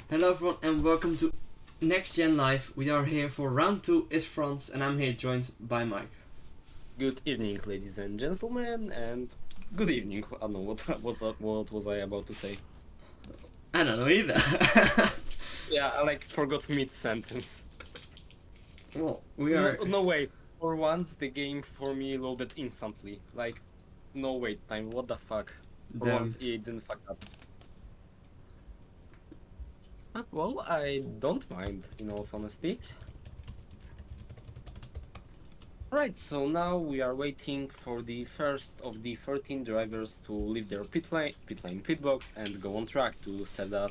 Hello everyone and welcome to Next Gen Live. We are here for round 2 is France and I'm here joined by Mike. Good evening, ladies and gentlemen, and good evening. I don't know what was I about to say. I don't know either. Yeah, I forgot mid sentence. Well, we are... No way. For once, the game for me loaded instantly. No wait time. What the fuck? For Damn. once, it didn't fuck up. Well, I don't mind, in all honesty. Right, so now we are waiting for the first of the 13 drivers to leave their pit box and go on track to set a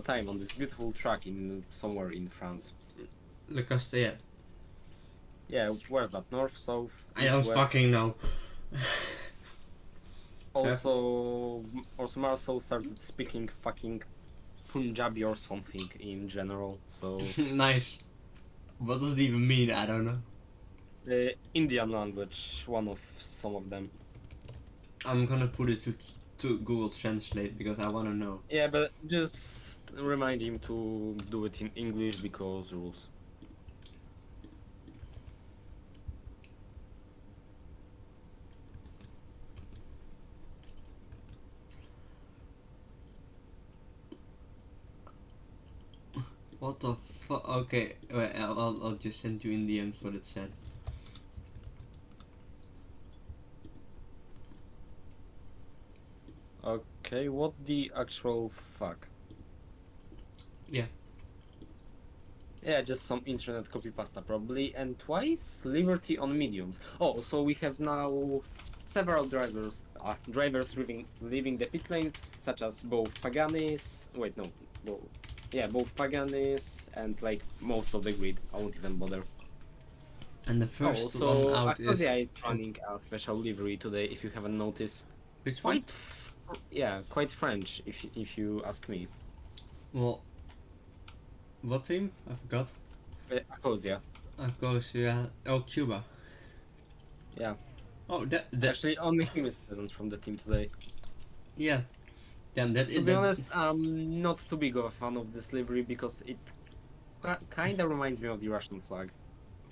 time on this beautiful track somewhere in France. Le Castellet. Yeah, where's that? North, south, I east, don't west? fucking know. Also, Marcel started speaking fucking Punjabi or something in general, so... Nice. What does it even mean? I don't know. Indian language, one of some of them. I'm gonna put it to Google Translate because I wanna know. Yeah, but just remind him to do it in English because rules. What the fuck? Okay, wait, I'll just send you in DMs what it said. Okay, what the actual fuck? Yeah. Yeah, just some internet copy pasta probably, and twice Liberty on mediums. Oh, so we have now several drivers leaving the pit lane, such as both Paganis. Wait, no, both Paganis and most of the grid. I won't even bother. And the first one so out Acacia is running a special livery today. If you haven't noticed, Which one? Quite French. If you ask me. Well, what team? I forgot. Acacia. Acacia. Oh, Cuba. Yeah. Oh, that Actually, only him is present from the team today. yeah. Damn, that. To be honest, I'm not too big of a fan of this livery because it kind of reminds me of the Russian flag.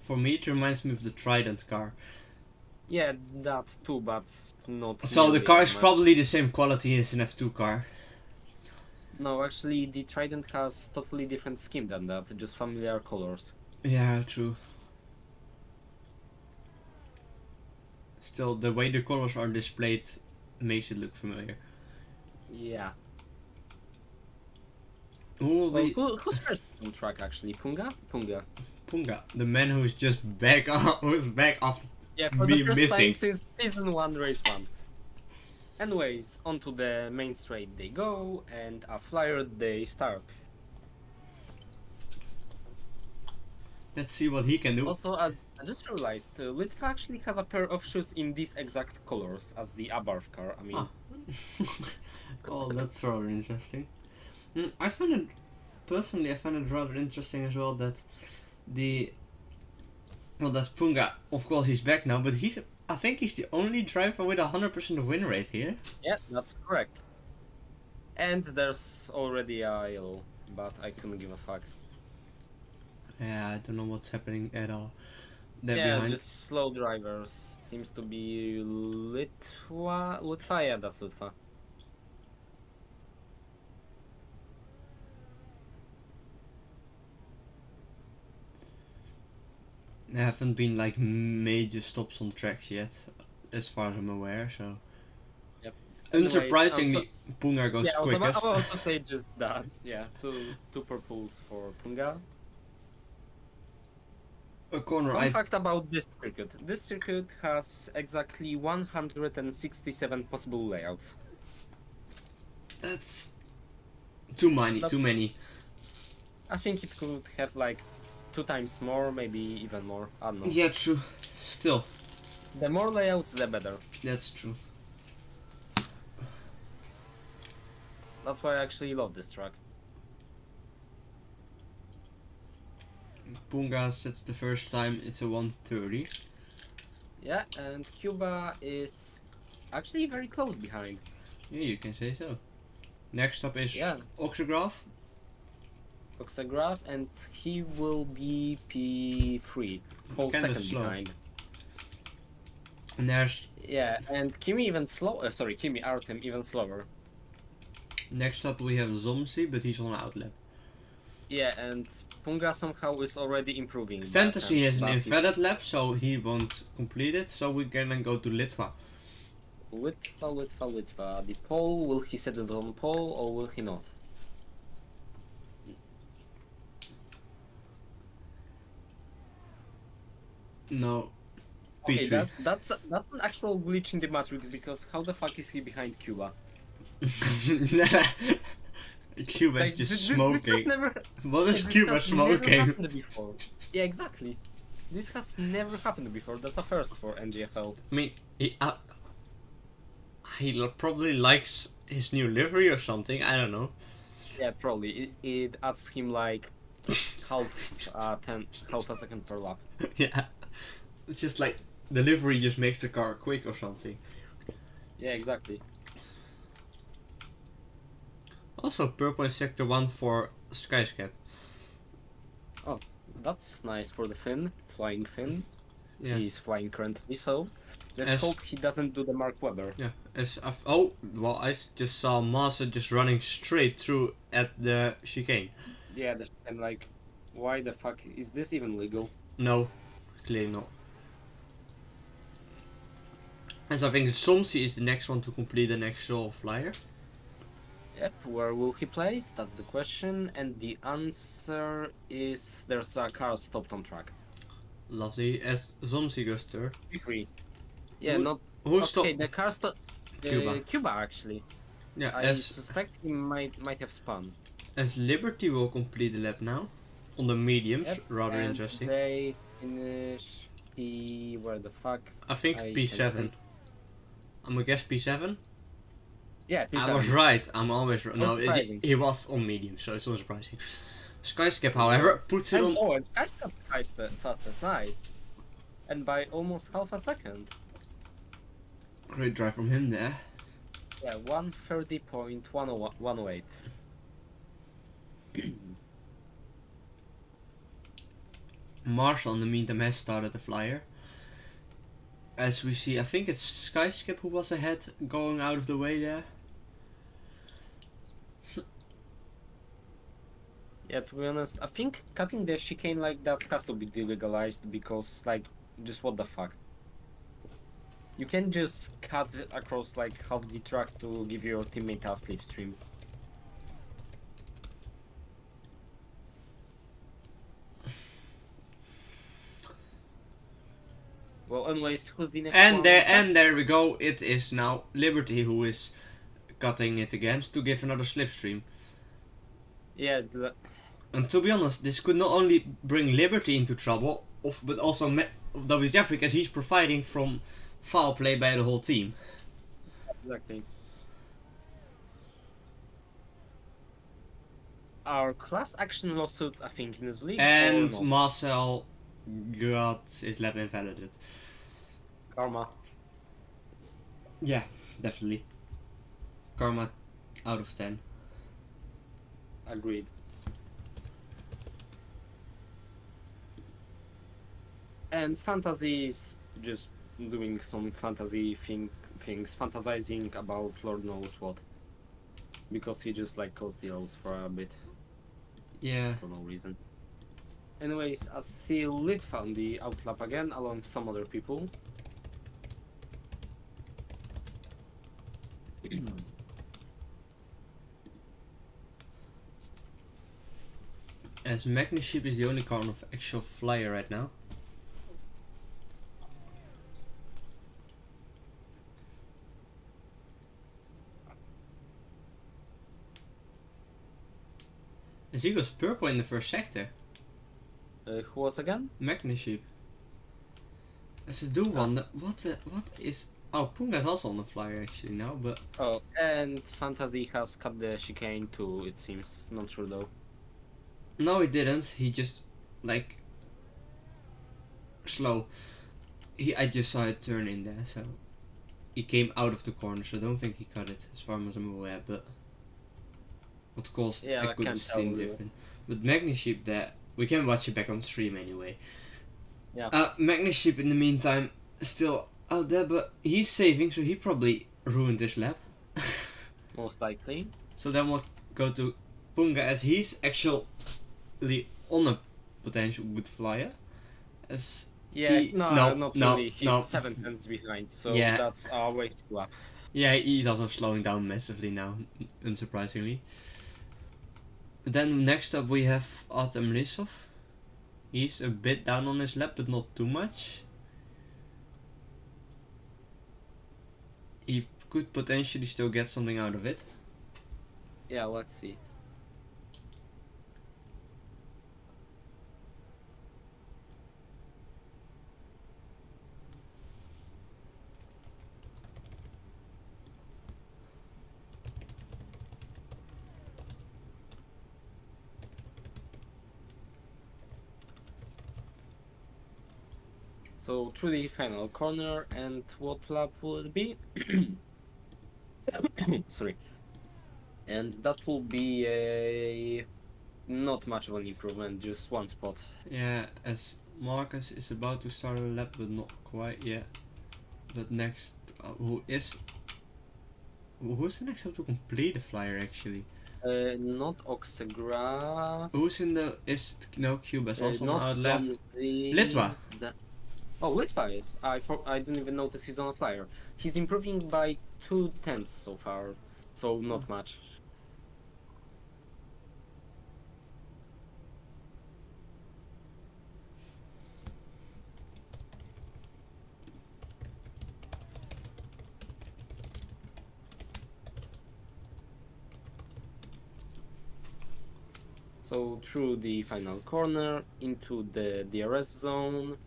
For me, it reminds me of the Trident car. Yeah, that too, but not. So the car is much. probably the same quality as an F2 car. No, actually, the Trident has totally different scheme than that, just familiar colors. Yeah, true. Still, the way the colors are displayed makes it look familiar. Yeah. Who's first on track actually? Punga? Punga, the man who's just back who's back after for the first missing. time since season 1, race 1. Anyways, onto the main straight they go, and a flyer they start. Let's see what he can do. Also, I just realized Litva actually has a pair of shoes in these exact colors as the Abarth car. I mean, Oh, that's rather interesting. I find it rather interesting as well that that's Punga. Of course, he's back now, but I think he's the only driver with 100% win rate here. yeah, that's correct. And there's already a yellow, but I couldn't give a fuck. Yeah, I don't know what's happening at all. Behind. Just slow drivers. Seems to be Litva. Yeah, that's Litva. There haven't been major stops on tracks yet, as far as I'm aware. So, yep. Unsurprisingly, Punga goes quickest. I was about to say just that. Yeah, two purples for Punga. A corner. Fun fact about this circuit. This circuit has exactly 167 possible layouts. That's too many. I think it could have 2 times more, maybe even more. I don't know. Yeah, true. Still. The more layouts, the better. That's true. That's why I actually love this track. Punga sets the first time, it's a 1:30. Yeah, and Cuba is actually very close behind. Yeah, you can say so. Next up is Oxograph. Oxagraph, and he will be P3, whole Kinda second slow. behind. And there's Yeah, and Kimi even slow. Sorry, Kimi Artem even slower. next up we have Zomsi, but he's on outlap. Yeah, and Punga somehow is already improving. Fantasy has an but invalid lap, so he won't complete it. So we can then go to Litva. Litva. The pole, will he set it on pole or will he not? No, Okay, P3. that's an actual glitch in the matrix, because how the fuck is he behind Cuba? Cuba is Like just this has smoking. never What is this Cuba has never smoking? happened before. Yeah, exactly. This has never happened before. That's a first for NGFL. I mean, he probably likes his new livery or something. I don't know. Yeah, probably. It adds him like half a second per lap. Yeah, it's just like the livery just makes the car quick or something. Yeah, exactly. Also, purple is sector 1 for Skyscap. Oh, that's nice for the Finn, flying Finn. Yeah. He's flying currently, so let's As- hope he doesn't do the Mark Webber. Yeah. Oh, well, I just saw Massa just running straight through at the chicane. Yeah, and like, why the fuck is this even legal? No, clearly not. And so I think Somsi is the next one to complete the next solo flyer. Yep, where will he place? That's the question, and the answer is there's a car stopped on track. Lovely. As Somsi goes third. P3. Yeah, Who- not Who okay. stopped? The car stopped. Cuba. Cuba actually. Yeah, I as suspect he might have spun. Liberty will complete the lap now. On the mediums, Yep, rather and interesting. they finish where the fuck? I think I can P7. see. I'm gonna guess P7. Yeah, P7. I was right. I'm always right. No, Unsurprising. he was on medium, so it's unsurprising. Skyscape, however, puts it on. Oh, it's fastest, nice. And by almost half a second. Great drive from him there. Yeah, 130.108. Marshall, in the meantime, has started the flyer. As we see, I think it's Skyscape who was ahead, going out of the way there. Yeah, to be honest, I think cutting the chicane like that has to be delegalized, because, like, just what the fuck? You can just cut across like half the track to give your teammate a slipstream. Well, anyways, who's the next one? And there we go. It is now Liberty who is cutting it again to give another slipstream. Yeah, And to be honest, this could not only bring Liberty into trouble, but also WZF, because he's providing from foul play by the whole team. exactly. Are class action lawsuits a thing in this league? And or not? Marcel got his lap invalidated. Karma. Yeah, definitely. Karma out of 10. Agreed. And Fantasy is just doing some fantasy things, fantasizing about Lord knows what. Because he just like caused the O's for a bit, Yeah. for no reason. Anyways, I see Litva on the outlap again, along some other people. As Magniship is the only car of actual flyer right now. As he goes purple in the first sector. Who was again? Magniship. As I do wonder, what is... Oh, Punga is also on the flyer actually now, but... Oh, and Fantasy has cut the chicane too, it seems. Not sure though. No, he didn't. He just, like... slow. I just saw it turn in there, so... He came out of the corner, so I don't think he cut it, as far as I'm aware, but... what caused Yeah, a I good can't scene tell you. different. But Magnus Ship there, we can watch it back on stream anyway. Yeah. Magnus Ship in the meantime still out there, but he's saving, so he probably ruined his lap. Most likely. So then we'll go to Punga, as he's actually on a potential good flyer. As Yeah, not no, really. He's no. 7 tenths behind, so Yeah. that's a waste lap. Yeah, he's also slowing down massively now, unsurprisingly. Then next up we have Artem Lysov. He's a bit down on his lap, but not too much. He could potentially still get something out of it. Yeah, let's see. So through the final corner, and what lap will it be? Sorry. And that will be a not much of an improvement, just one spot. Yeah, as Marcus is about to start a lap, but not quite yet. But next, who's the next up to complete the flyer actually? Not Oxegraph. Who's in the no Cubas also Not on our lap? Zomzi. Litva. Oh, Litva is. I didn't even notice he's on a flyer. He's improving by 2 tenths so far, so not much. So through the final corner into the DRS zone.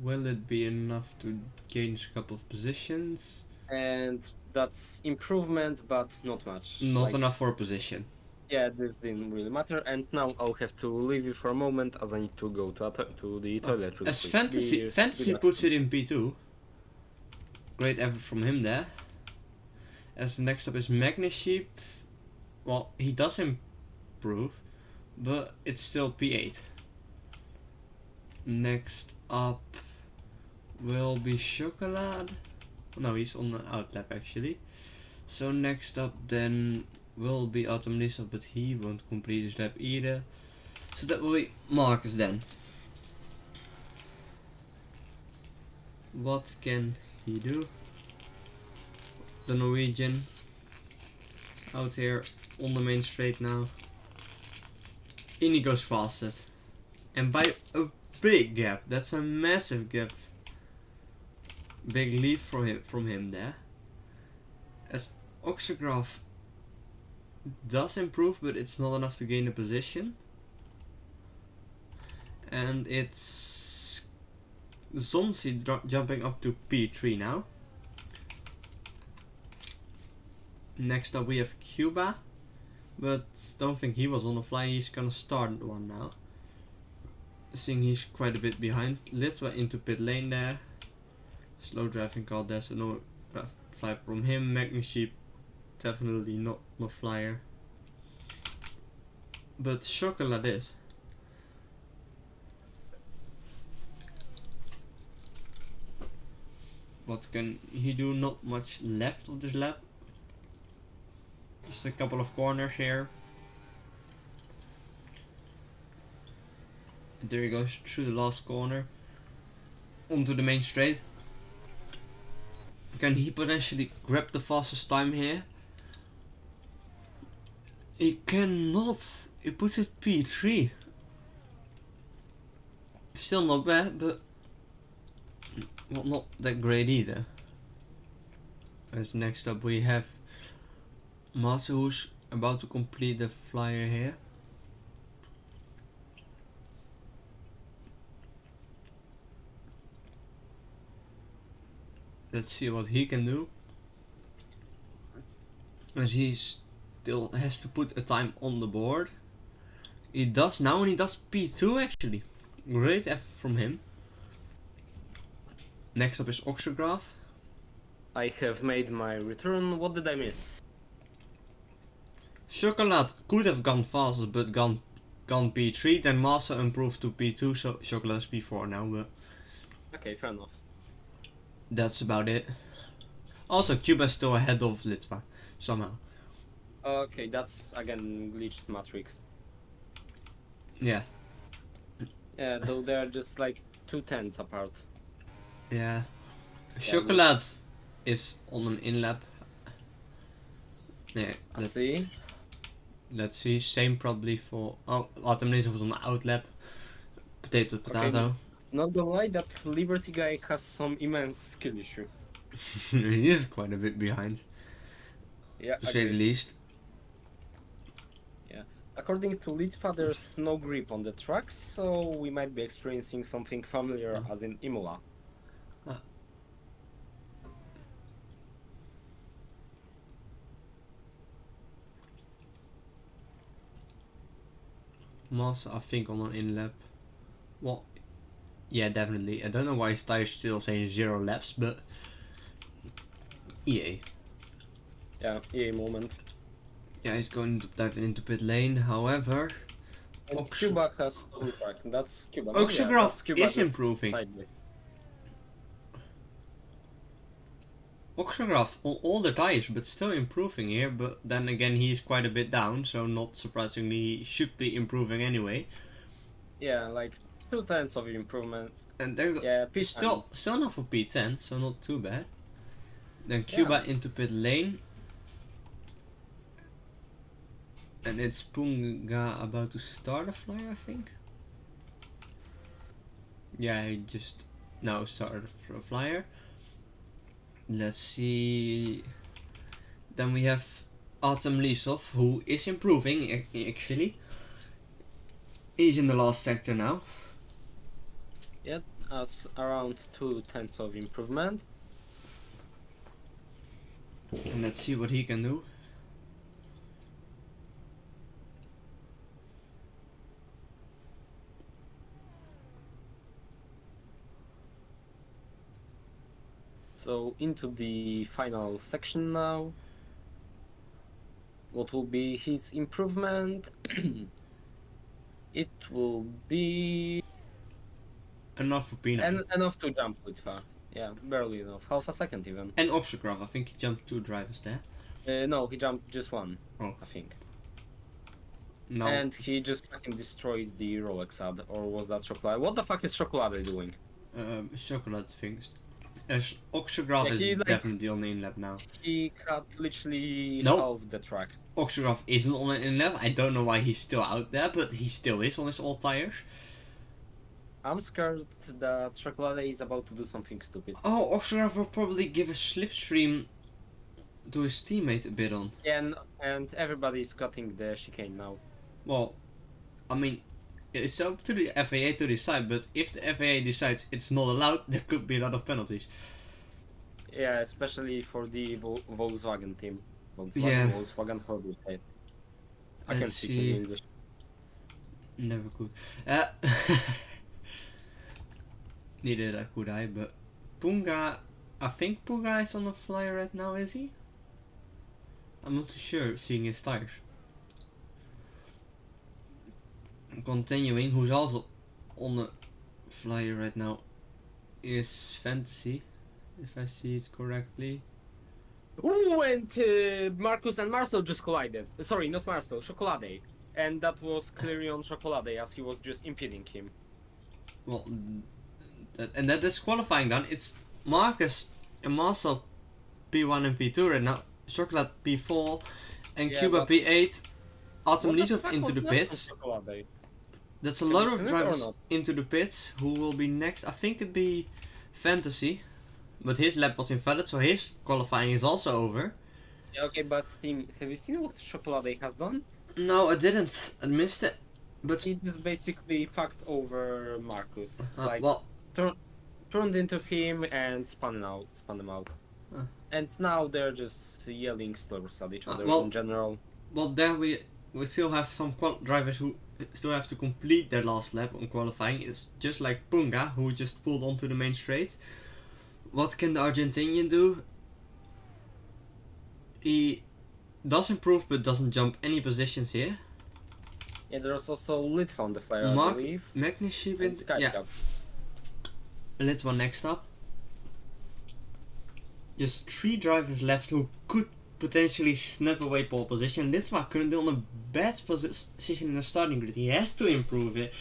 Will it be enough to gain a couple of positions? And that's improvement, but not much. Not enough for a position. Yeah, this didn't really matter. And now I'll have to leave you for a moment as I need to go to the toilet. Really As quick. Fantasy puts it in P2. Great effort from him there. As next up is Magnus Sheep. Well, he does improve, but it's still P8. Next up will be Chocolade. No, he's on the outlap actually. So next up then will be Autumn Lisa, but he won't complete his lap either. So that will be Marcus then. What can he do? The Norwegian out here on the main straight now. In he goes fastest. And by a big gap. That's a massive gap. Big leap from him there. As Oxegraph does improve, but it's not enough to gain a position. And it's Zomsi jumping up to P3 now. Next up we have Cuba, but don't think he was on the fly. He's gonna start one now. Seeing he's quite a bit behind. Litwa into pit lane there. Slow driving call there, so no fly from him. Magnus Sheep definitely not flyer. But Chocolate is. What can he do? Not much left of this lap. Just a couple of corners here. And there he goes through the last corner. Onto the main straight. Can he potentially grab the fastest time here? He cannot. He puts it P3. Still not bad, but well, not that great either. As next up we have Matsu, who's about to complete the flyer here. Let's see what he can do. As he still has to put a time on the board. He does now, and he does P2 actually. Great effort from him. Next up is Oxegraph. I have made my return. What did I miss? Chocolate could have gone faster, but gone P3. Then Massa improved to P2, so Chocolate's P4 now. But Okay, fair enough. that's about it. Also, Cuba's still ahead of Litva somehow. Okay, that's again glitched matrix. Yeah, Yeah, though they're just like 2 tenths apart. yeah. Yeah, Chocolate with... is on an in lap. Yeah, I see. let's see. Same probably for Artemis was on the out lap. Potato, Okay, potato. not gonna lie, that Liberty guy has some immense skill issue. He is quite a bit behind, Yeah, to say the agree. least. Yeah. According to Litva, there's no grip on the tracks, so we might be experiencing something familiar as in Imola. Massa, I think, on an in lap. Well, yeah, definitely. I don't know why his tires still saying 0 laps, but EA. Yeah, EA moment. Yeah, he's going to dive into pit lane. However, And Cuba has stone track. That's Cuba. No? Yeah, Oxograph that's Cuba is just improving. sideways. Oxograph on all the tires, but still improving here. But then again, he's quite a bit down, so not surprisingly, he should be improving anyway. Yeah, like 2 tenths of improvement. And there Yeah, still enough for P10, so not too bad. Then Yeah. Cuba into pit lane. And it's Punga about to start a flyer, I think. Yeah, he just now started a flyer. Let's see. Then we have Artem Lisov, who is improving actually. He's in the last sector now. Yeah, as around 2 tenths of improvement. And let's see what he can do. So into the final section now. What will be his improvement? It will be Enough for P9. enough to jump with far. Yeah, barely enough. Half a second even. And Oxograph, I think he jumped 2 drivers there. No, he jumped just one. Oh. I think. No. And he just fucking destroyed the Rolex ad, or was that Chocolate? What the fuck is Chocolate doing? Chocolate things. Oxograph Yeah, is definitely on the in lap now. He cut literally No. half the track. Oxograph isn't on an in lap. I don't know why he's still out there, but he still is on his old tires. I'm scared that Chocolate is about to do something stupid. Oh, Oxograph will probably give a slipstream to his teammate a bit on. And everybody's cutting the chicane now. Well, I mean, it's up to the FAA to decide, but if the FAA decides it's not allowed, there could be a lot of penalties. Yeah, especially for the Volkswagen team. Volkswagen, how do you say it? I can't Let's speak see. in English. Never could. Neither could I, but Punga, I think Punga is on the flyer right now, is he? I'm not too sure, seeing his tires. Continuing, who's also on the flyer right now is Fantasy, if I see it correctly. Ooh, and Marcus and Marcel just collided. Sorry, not Marcel, Chocolade. And that was clearly on Chocolade as he was just impeding him. Well, that is qualifying done. It's Marcus and Marcel P1 and P2 right now. Chocolate P4 and Yeah, Cuba but P8. Autumn what the Lisov fuck into was the that pits. on Chocolade? That's a Have lot you of seen it or drivers not? into the pits. Who will be next? I think it'd be Fantasy, but his lap was invalid, so his qualifying is also over. Yeah, okay, but team, have you seen what Chocolade has done? No, I didn't. I missed it. But He just basically fucked over Marcus. well, Turned into him and spun him out. And now they're just yelling slurs at each other in general. Well, there we still have some drivers who still have to complete their last lap on qualifying. It's just like Punga, who just pulled onto the main straight. What can the Argentinian do? He does improve but doesn't jump any positions here. Yeah, there's also Litva on the flyer, I Mark believe. Magniship And yeah. Skyscap. Litva next up. Just 3 drivers left who could potentially snap away pole position. Litva currently on a bad position in the starting grid. He has to improve it.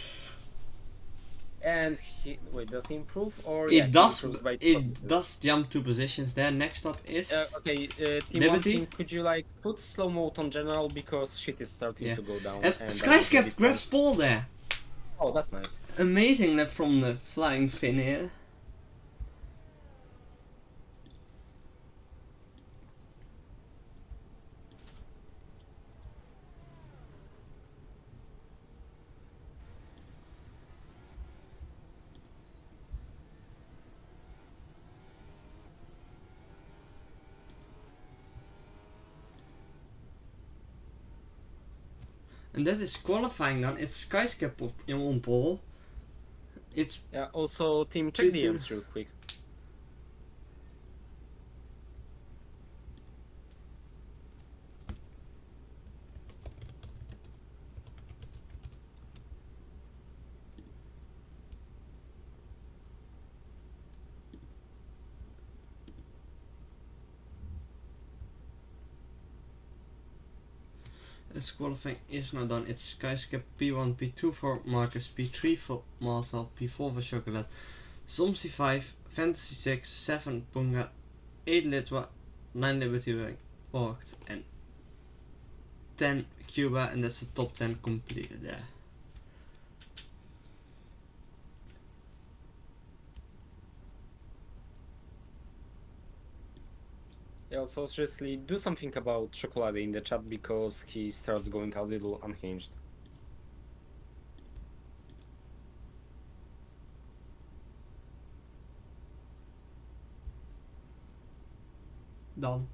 And he does he improve or It does. He improves by It does jump 2 positions there. Next up is Team One thing, could you like put slow mode on general because shit is starting to go down. As And Skyscap grabs pole there. Oh, that's nice. Amazing lap from the flying fin here. And that is qualifying done. It's Skyscap on pole. It's Also, team, check the ends real quick. This qualifying is now done. It's Skyscap P1, P2 for Marcus, P3 for Marcel, P4 for Chocolate, Zomsi 5, Fantasy 6, 7 Punga, 8 Litwa, 9 Liberty Orgt, and 10 Cuba, and that's the top 10 completed there. Also, seriously, do something about Chocolate in the chat because he starts going a little unhinged. Done.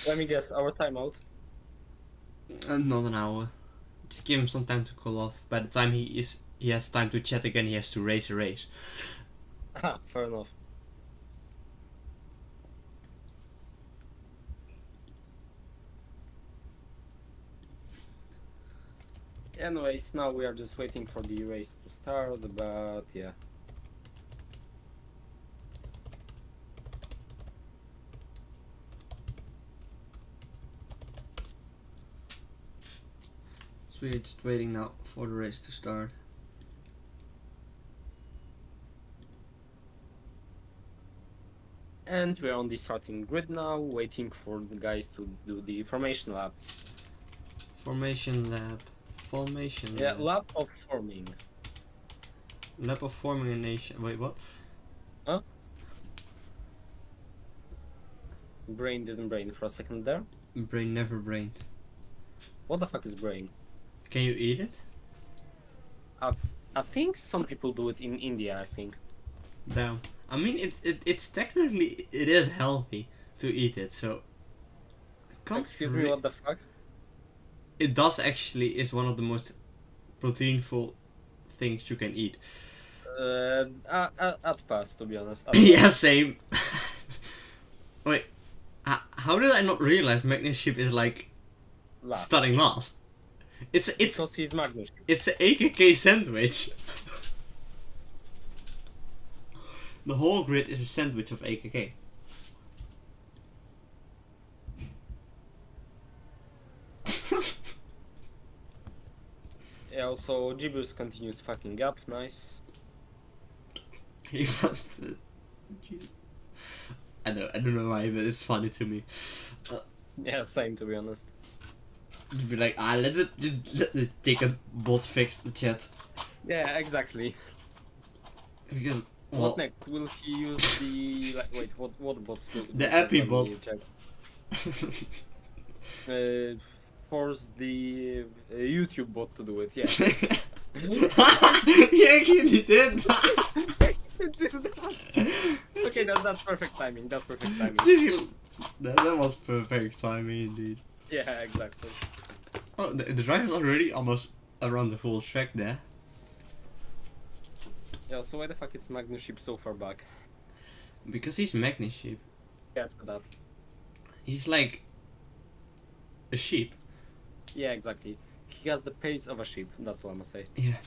Let me guess, our timeout? Not an hour. Just give him some time to cool off. By the time he has time to chat again, he has to race a race. Ah, fair enough. Anyways, now we are just waiting for the race to start, but yeah. So we're just waiting now for the race to start. And we're on the starting grid now, waiting for the guys to do the formation lap. Formation lab. Formation Yeah, lab. lap of forming. Lab of forming a nation. Wait, what? Huh? Brain didn't brain for a second there. Brain never brained. What the fuck is brain? Can you eat it? I think some people do it in India, I think. Damn. I mean, it's technically it is healthy to eat it. So. Excuse me, what the fuck? It does actually is one of the most proteinful things you can eat. At pass, to be honest. Yeah, same. Wait, how did I not realize Magnus is like starting last? It's because he's Magnus. It's an AKK sandwich. The whole grid is a sandwich of AKK. Yeah, also Jibus continues fucking up, nice. He just I don't know why, but it's funny to me. Yeah, same to be honest. You'd be like, let's just take a bot fix the chat. Yeah, exactly. Because what next? Will he use the wait? What bots? The Epi bot. Force the YouTube bot to do it. Yes. He actually did. Just that. Okay, that's perfect timing. That's perfect timing. That was perfect timing indeed. Yeah, exactly. Oh, the driver's already almost around the full track there. Yeah, so why the fuck is Magnusship so far back? Because he's Magnusship. Yeah, for that. He's like a sheep. Yeah, exactly. He has the pace of a sheep. That's what I'm gonna say. Yeah.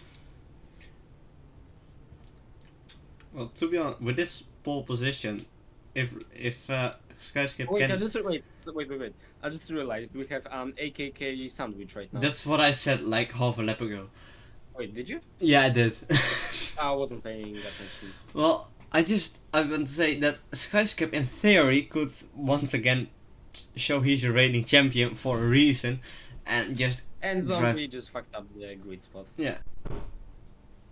Well, to be honest, with this pole position, if Skyskip Wait, can, wait. I just realized we have an AKK sandwich right now. that's what I said like half a lap ago. Wait, did you? Yeah, I did. I wasn't paying attention. Well, I want to say that Skyskip in theory could once again show he's a reigning champion for a reason, and just And drive. Zombie just fucked up the grid spot. Yeah.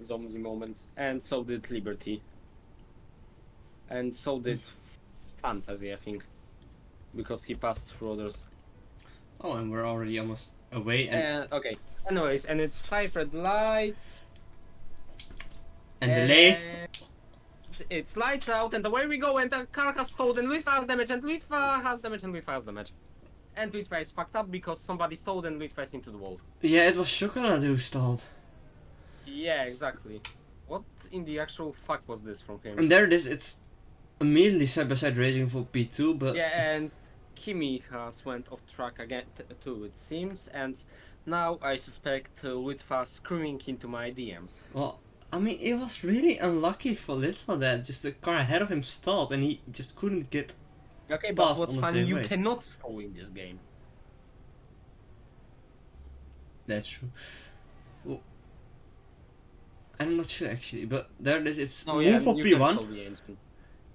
Zombie moment. And so did Liberty. And so did Fantasy, I think. Because he passed through others. Oh, and we're already almost away, and Okay. Anyways, and it's 5 red lights. delay. It's lights out, and away we go, and the car has stalled, and Litva has damage, and Litva has damage, and Litva has damage. And Litva is fucked up because somebody stalled and Litva is into the wall. Yeah, it was Chocolate who stalled. Yeah, exactly. What in the actual fuck was this from him? And there it is, it's immediately side by side racing for P2, but Yeah, and Kimi has went off track again too, it seems, and now I suspect Litva screaming into my DMs. well, I mean, it was really unlucky for Litva that just the car ahead of him stalled and he just couldn't get. Okay, but Passed what's on the funny, same you way. cannot stall in this game. That's true. Well, I'm not sure actually, but there it is. It's Oh move yeah, for you can stall P1. the engine.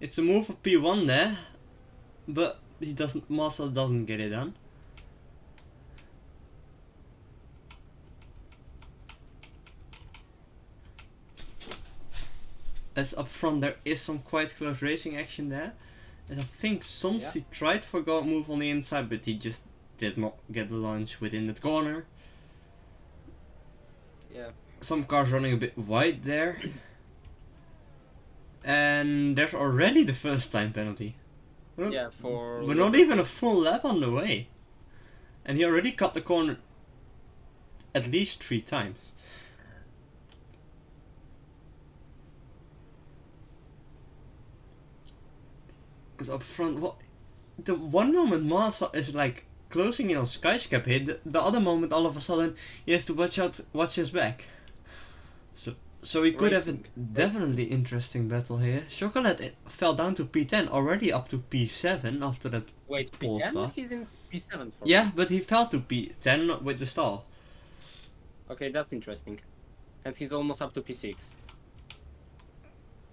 It's a move for P1 there, but he doesn't. Marcel doesn't get it done. As up front, there is some quite close racing action there. And I think Somsi tried for go move on the inside, but he just did not get the launch within that corner. Yeah. Some cars running a bit wide there. And there's already the first time penalty. Yeah, for... We're not even a full lap on the way. And he already cut the corner at least 3 times. Because up front, what the one moment Massa is like closing in on Skyscap hit, the other moment all of a sudden he has to watch his back. So we could have a definitely interesting battle here. Chocolate fell down to P10, already up to P7 after that. Wait, pole P10? start. He's in P7 for Yeah, but he fell to P10 with the stall. Okay, that's interesting. And he's almost up to P6.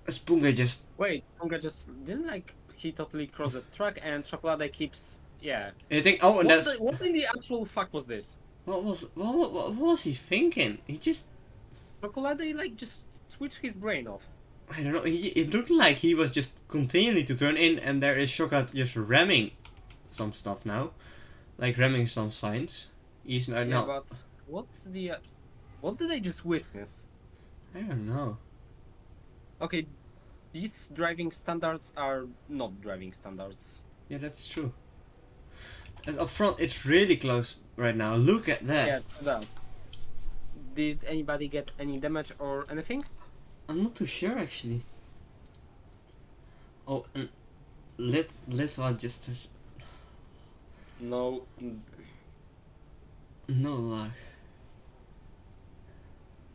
Spunga just. Wait, Ponga just didn't like he totally crossed the track and Chocolate keeps You think? Oh, and that's. What in the actual fuck was this? What was he thinking? He just. Chocolate like just switched his brain off. I don't know. It looked like he was just continuing to turn in, and there is Chocolate just ramming some stuff now, like ramming some signs. He's not. Yeah, but what did I just witness? I don't know. Okay, these driving standards are not driving standards. Yeah, that's true. And up front, it's really close right now. Look at that. Yeah, true that. Did anybody get any damage or anything? I'm not too sure actually. Oh, and Litva just has No. no luck.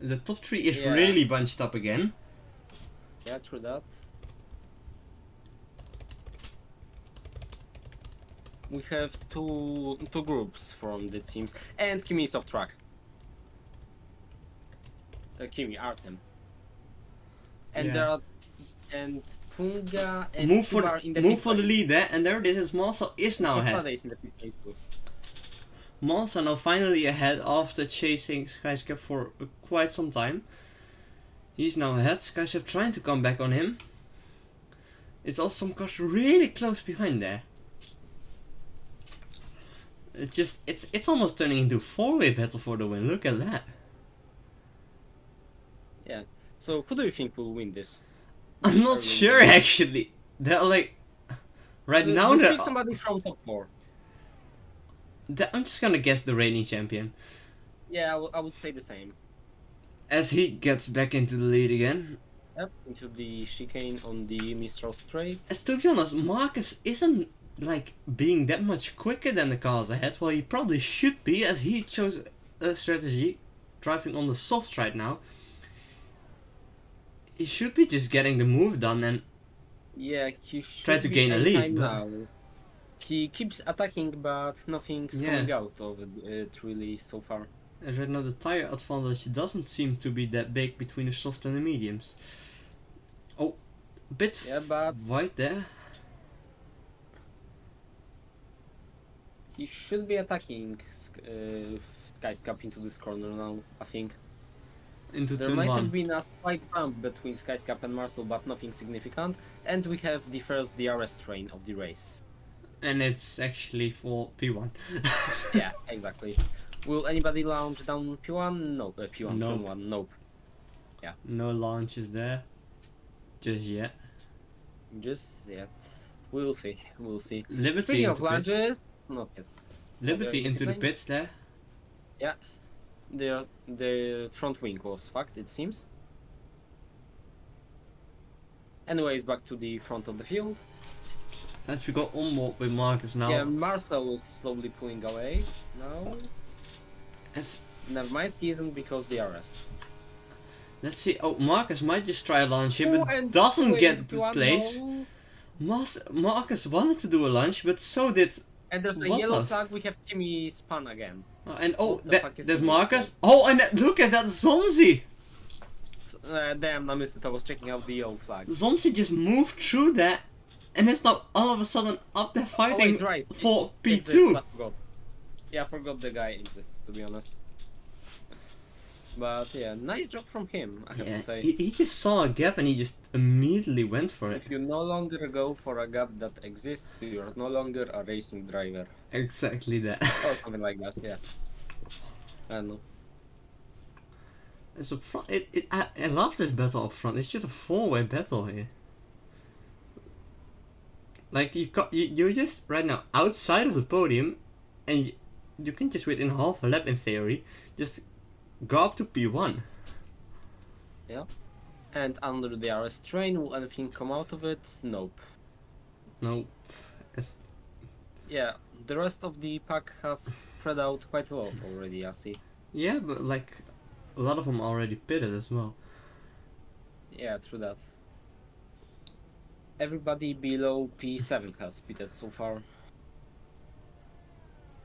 The top 3 is Yeah. really bunched up again. Yeah, true that. We have two groups from the teams, and Kimi is off track. Kimi, Artem. And Yeah. there are, and Punga and Move Kim for are in the move for the lead there, and there it is. Marcel is now ahead. Chocolate is in the pit lane too. Marcel now finally ahead after chasing Skyscap for quite some time. He's now ahead. Skyscap trying to come back on him. It's also some cars really close behind there. It's almost turning into a 4-way battle for the win. Look at that. Yeah. So who do you think will win this? I'm This not early sure game? actually. They're like right now. Just They're, pick somebody from top 4. I'm just gonna guess the reigning champion Yeah, I would say the same. as he gets back into the lead again. Yep, into the chicane on the Mistral Straight. As to be honest, Marcus isn't like being that much quicker than the cars ahead. Well, he probably should be, as he chose a strategy driving on the softs right now. He should be just getting the move done and Yeah, he try to should be gain a a lead, time but now. He keeps attacking, but nothing's yeah. coming out of it really so far. As right now the tire advantage doesn't seem to be that big between the soft and the mediums. Oh, a bit Yeah, but wide there. he should be attacking Skyscap into this corner now, I think. Into There turn might have 1. been a slight bump between Skyscap and Marcel, but nothing significant. And we have the first DRS train of the race. And it's actually for P1. Yeah, exactly. Will anybody launch down P1? No. P1, Nope. turn 1, nope. Yeah. No launches there. Just yet. Just yet. We'll see. We'll see. Liberty Speaking into of pits. launches, not yet. Liberty Okay, into the pit lane? pits there. Yeah. The front wing was fucked, it seems. Anyways, back to the front of the field. As we go on board with Marcus now. Yeah, Marcel is slowly pulling away now. As, Never mind, he isn't because DRS. let's see. Oh, Marcus might just try a launch here, Oh, but and doesn't way get into the P1, place. no. Marcus wanted to do a launch, but so did. And there's a Bottas. yellow flag, we have Timmy spun again. And oh, What the fuck is there's he Marcus. Oh, and look at that Zomzi! Damn, I missed it, I was checking out the yellow flag. Zomzi just moved through that, and is now all of a sudden up there Oh, fighting wait, right. for It exists, P2. I forgot. Yeah, I forgot the guy exists, to be honest. But yeah, nice job from him, I have Yeah, to say. he just saw a gap and he just immediately went for it. If you no longer go for a gap that exists, you're no longer a racing driver. Exactly that. Or something like that, yeah. I don't know. And so I love this battle up front. It's just a four-way battle here. Like you're just right now outside of the podium, and you can just within half a lap in theory, just go up to P1. Yeah. And under the RS train, will anything come out of it? Nope. No, Yeah, the rest of the pack has spread out quite a lot already, I see. yeah, but like a lot of them already pitted as well. Yeah, true that. Everybody below P7 has pitted so far.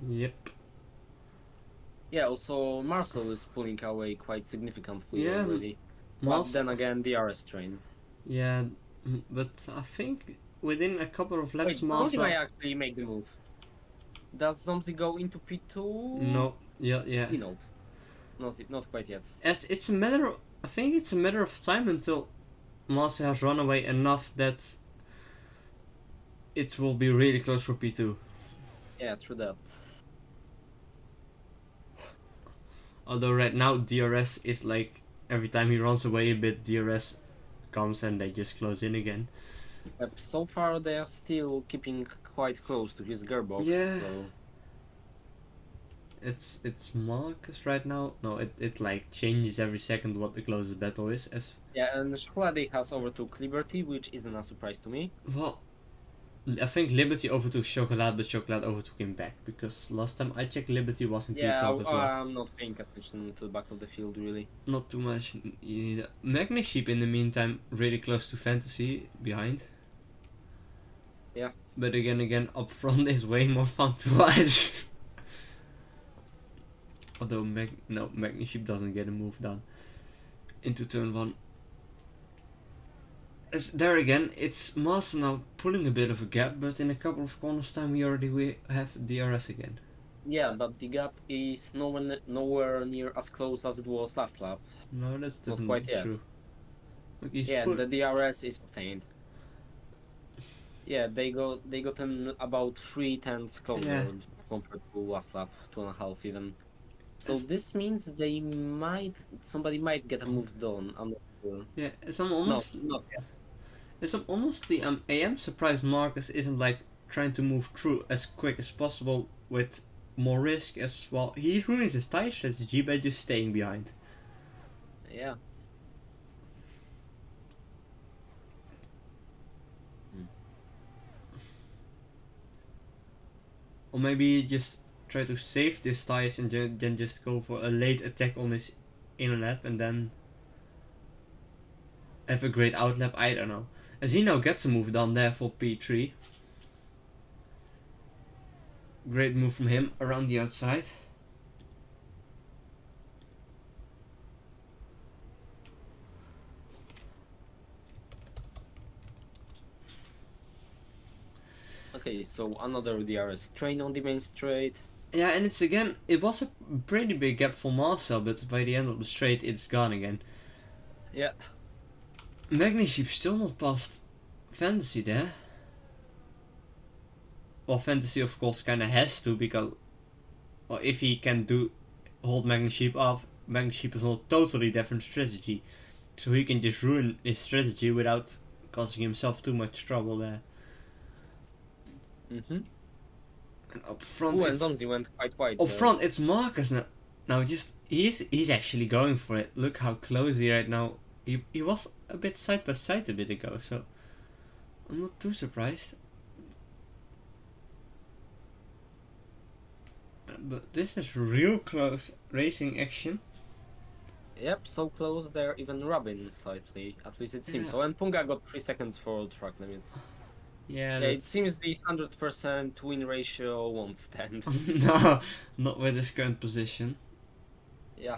Yep. Yeah, also Marcel is pulling away quite significantly Yeah, already. But Marcel- then again, the RS train. Yeah, but I think within a couple of laps, Wait, Zomzi Marcel. might actually make the move. Does Zomzi go into P2? No, yeah. No. Not quite yet. It's a matter of, I think it's a matter of time until Marcel has run away enough that it will be really close for P2. Yeah, true that. Although right now DRS is like every time he runs away a bit, DRS comes and they just close in again. So far, they are still keeping quite close to his gearbox. Yeah. So It's Marcus right now. No, it like changes every second what the closest battle is. As yeah, and Chocolade has overtook Liberty, which isn't a surprise to me. well, I think Liberty overtook Chocolat, but Chocolat overtook him back because last time I checked, Liberty was in Yeah, P12 as well. I'm not paying attention to the back of the field really. Not too much either. Magniship in the meantime really close to Fantasy behind. Yeah. But again up front is way more fun to watch. Although Magniship doesn't get a move done into turn 1. There again, it's Master now pulling a bit of a gap, but in a couple of corners time we have DRS again. Yeah, but the gap is nowhere near as close as it was last lap. No, that's Not definitely quite yet. true. Look, he's Yeah, pull- the DRS is obtained. Yeah, they got him about 3/10 closer Yeah. compared to last lap, 2.5 even. So Yes. this means somebody might get a move done. I'm not sure. Yeah, as I'm No, honest, not yet. as I'm honestly, I am surprised Marcus isn't like trying to move through as quick as possible with more risk as well. He ruins his tire strategy by just staying behind. Yeah. Or maybe just try to save this ties and then just go for a late attack on this inner lap and then have a great outlap, I don't know. As he now gets a move done there for P3. Great move from him around the outside. Okay, so another DRS train on the main straight. Yeah, and it's again, it was a pretty big gap for Marcel, but by the end of the straight, it's gone again. Yeah. Magniship still not past Fantasy there. Well, Fantasy of course kinda has to, because well, if he can hold Magniship off, Magniship is a totally different strategy. So he can just ruin his strategy without causing himself too much trouble there. Mm-hmm. And up front, Ooh, and Zonzi went quite wide. up front it's Marcus now. Now just he's actually going for it. Look how close he right now. He was a bit side by side a bit ago, so I'm not too surprised. But this is real close racing action. Yep, so close they're even rubbing slightly. At least it seems Yeah. so. And Punga got 3 seconds for track limits. Yeah, Yeah, it seems the 100% win ratio won't stand. no, not with his current position. Yeah.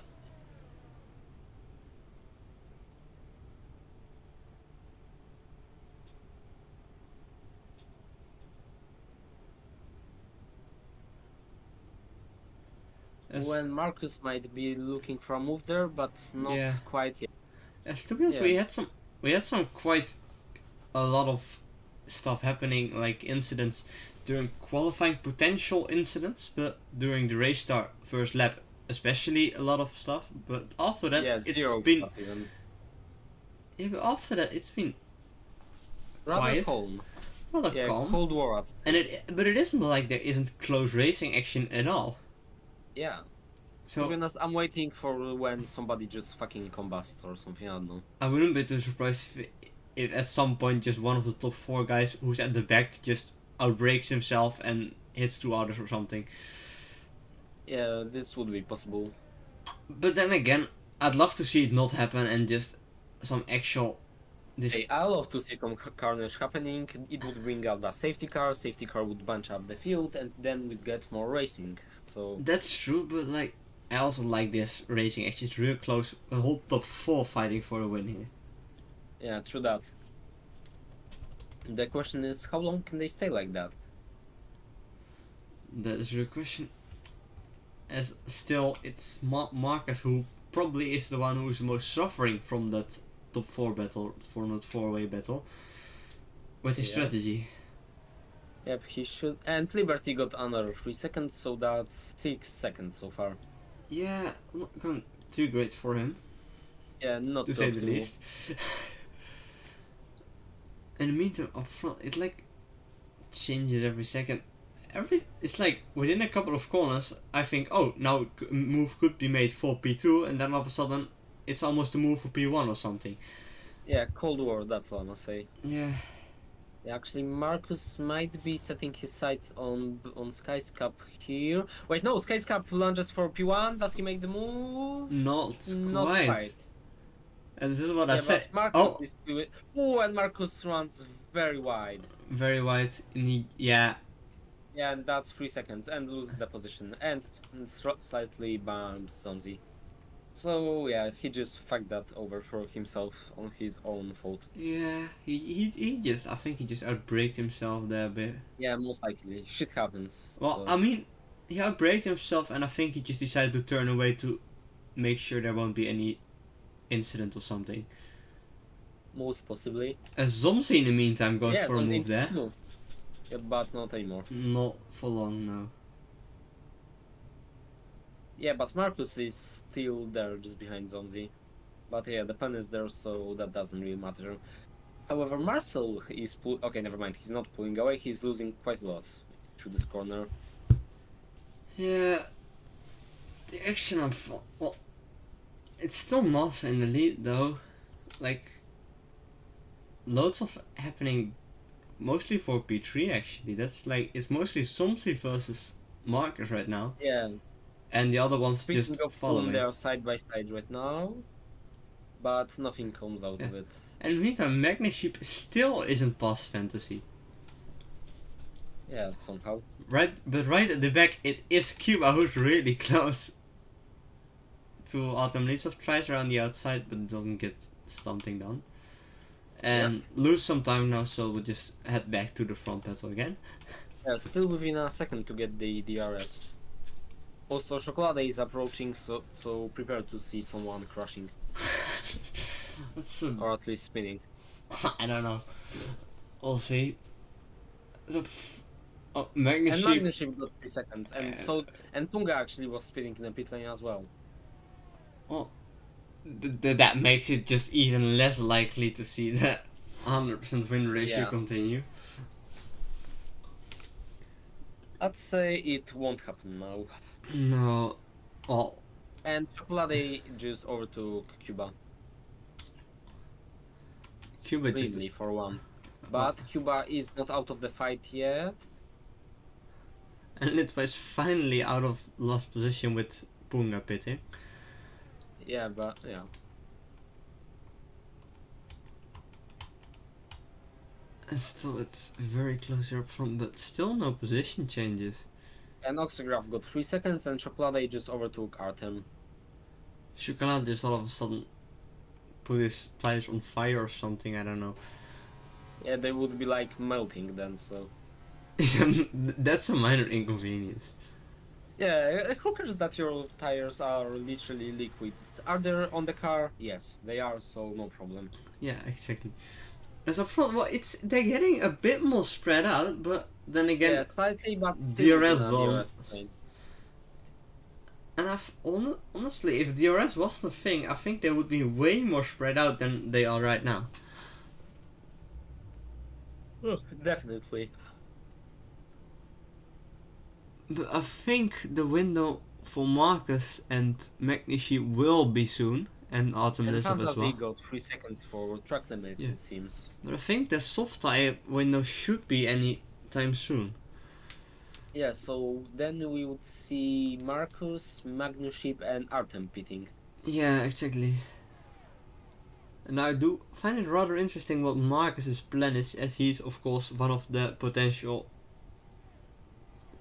When Marcus might be looking for a move there, but not quite yet. As to be honest, we had some quite a lot of stuff happening, like incidents during qualifying, potential incidents, but during the race start first lap especially a lot of stuff. But after that, Yeah, it's zero been stuff even. yeah, but after that it's been Rather quiet. calm. Rather Yeah, calm. Cold War. And but it isn't like there isn't close racing action at all. Yeah. So to be honest, I'm waiting for when somebody just fucking combusts or something. I don't know. I wouldn't be too surprised if at some point just one of the top 4 guys who's at the back just outbreaks himself and hits 2 others or something. Yeah, this would be possible. But then again, I'd love to see it not happen and just some actual. Hey, I love to see some carnage happening. It would bring out the safety car would bunch up the field, and then we'd get more racing. So that's true, but like I also like this racing. Actually, it's real close. A whole top 4 fighting for a win here. Yeah, true that. The question is, how long can they stay like that? That is a real question. As still, it's Marcus who probably is the one who is most suffering from that top 4 battle, for not 4-way battle, with his strategy. Yep, he should. And Liberty got another 3 seconds, so that's 6 seconds so far. Yeah, not going too great for him. Yeah, not to say the least. In the meantime, up front, it like changes every second. It's like within a couple of corners, I think, oh, now move could be made for P2, and then all of a sudden, it's almost a move for P1 or something. Yeah, Cold War, that's all I must say. Yeah. Actually, Marcus might be setting his sights on Sky's Cup here. Wait, no, Sky's Cup lunges for P1. Does he make the move? Not quite. And this is what I said. Marcus is doing. Oh, and Marcus runs very wide. Very wide. Yeah, and that's 3 seconds, and loses the position, and slightly bumps Zonzi. So yeah, he just fucked that over for himself on his own fault. Yeah, he just, I think he just outbraked himself there a bit. Yeah, most likely. Shit happens. Well, so. I mean, he outbraked himself, and I think he just decided to turn away to make sure there won't be any incident or something. Most possibly. As Zomzi in the meantime goes for a move there. Yeah, but not anymore. Not for long now. Yeah, but Marcus is still there, just behind Zonzi. But yeah, the pen is there, so that doesn't really matter. However, Marcel is okay, never mind. He's not pulling away. He's losing quite a lot through this corner. Yeah, the action of well, it's still Marcel in the lead though. Like, loads of happening mostly for P3 actually. That's like, it's mostly Somsi versus Marcus right now, Yeah. and the other one's Speaking just of whom, they following. are side by side right now, but nothing comes out Yeah. of it. And meantime, Magneship still isn't past Fantasy. Yeah, somehow. Right, but right at the back, it is Cuba who's really close to Autumn. Lisov tries around the outside, but doesn't get something done. And lose some time now, so we'll just head back to the front battle again. Yeah, still within a second to get the DRS. Also, Chocolate is approaching, so prepare to see someone crushing, That's or at least spinning. I don't know. We'll see. The And Magneship. Magneship got 3 seconds, and Tunga actually was spinning in the pit lane as well. Well, that makes it just even less likely to see the 100% win ratio Yeah. continue. I'd say it won't happen now. No. Well, And Chocolate just overtook Cuba, Cuba just. cleanly for once. Well, But Cuba is not out of the fight yet. and Litva is finally out of last position with Punga pitting. Yeah, but yeah. And still, it's very close here up front, but still no position changes. And Oxygraph got 3 seconds, and Chocolate just overtook Artem. Chocolate just all of a sudden put his tires on fire or something, I don't know. Yeah, they would be like melting then, so. That's a minor inconvenience. Yeah, who cares that your tires are literally liquid? Are they on the car? Yes, they are, so no problem. Yeah, exactly. As up front, well, they're getting a bit more spread out, but then again, Yeah, slightly, but still DRS within a zone. DRS lane. And honestly, if DRS wasn't a thing, I think they would be way more spread out than they are right now. Oh, definitely. But I think the window for Marcus and Magnishi will be soon, and Autumn And Elizabeth as Fantasy well. got 3 seconds for track limits, Yeah. it seems. But I think the soft tire window should be any time soon. Yeah, so then we would see Marcus, Magnuship, and Artem pitting. Yeah, exactly. And I do find it rather interesting what Marcus's plan is, as he's of course one of the potential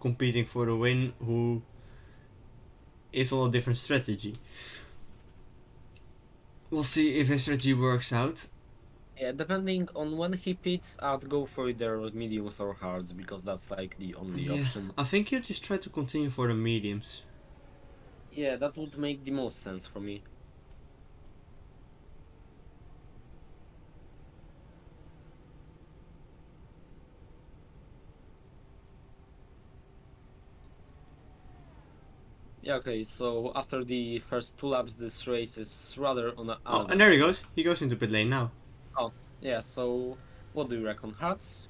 competing for the win who is on a different strategy. We'll see if his strategy works out. Yeah, depending on when he pits, I'd go for either mediums or hards, because that's like the only option. I think you just try to continue for the mediums. Yeah, that would make the most sense for me. Yeah, okay, so after the first 2 laps, this race is rather on a... Oh, and there he goes. He goes into pit lane now. Yeah, so what do you reckon? Hards?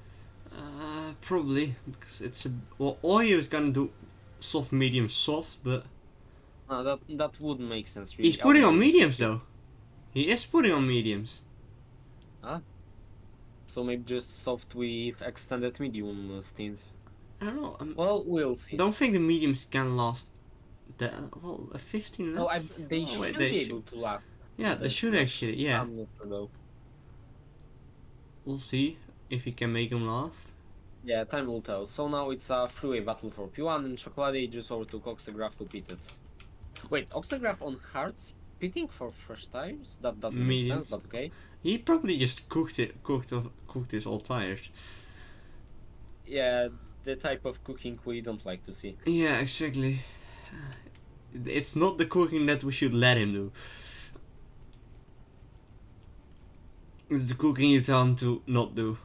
Probably because it's a. Well, Oyo is gonna do soft, medium, soft, but No, that wouldn't make sense, really. he's putting on Outgoing with mediums speed. though. He is putting on mediums. So maybe just soft with extended medium stint. I don't know. Well, we'll see. Don't think the mediums can last. Well, a 15 No, laps. they Oh, wait, should they be should. able to last. Yeah, they this should much. actually. Yeah, I'm not sure though. we'll see if he can make them last. Yeah, time will tell. So now it's a freeway battle for P1, and Chocolate just overtook Oxygraph to pit it. Wait, Oxygraph on hards pitting for fresh tires? That doesn't make Mediums. sense, but okay. He probably just cooked his old tires. Yeah, the type of cooking we don't like to see. Yeah, exactly. It's not the cooking that we should let him do. It's the cooking you tell him to not do.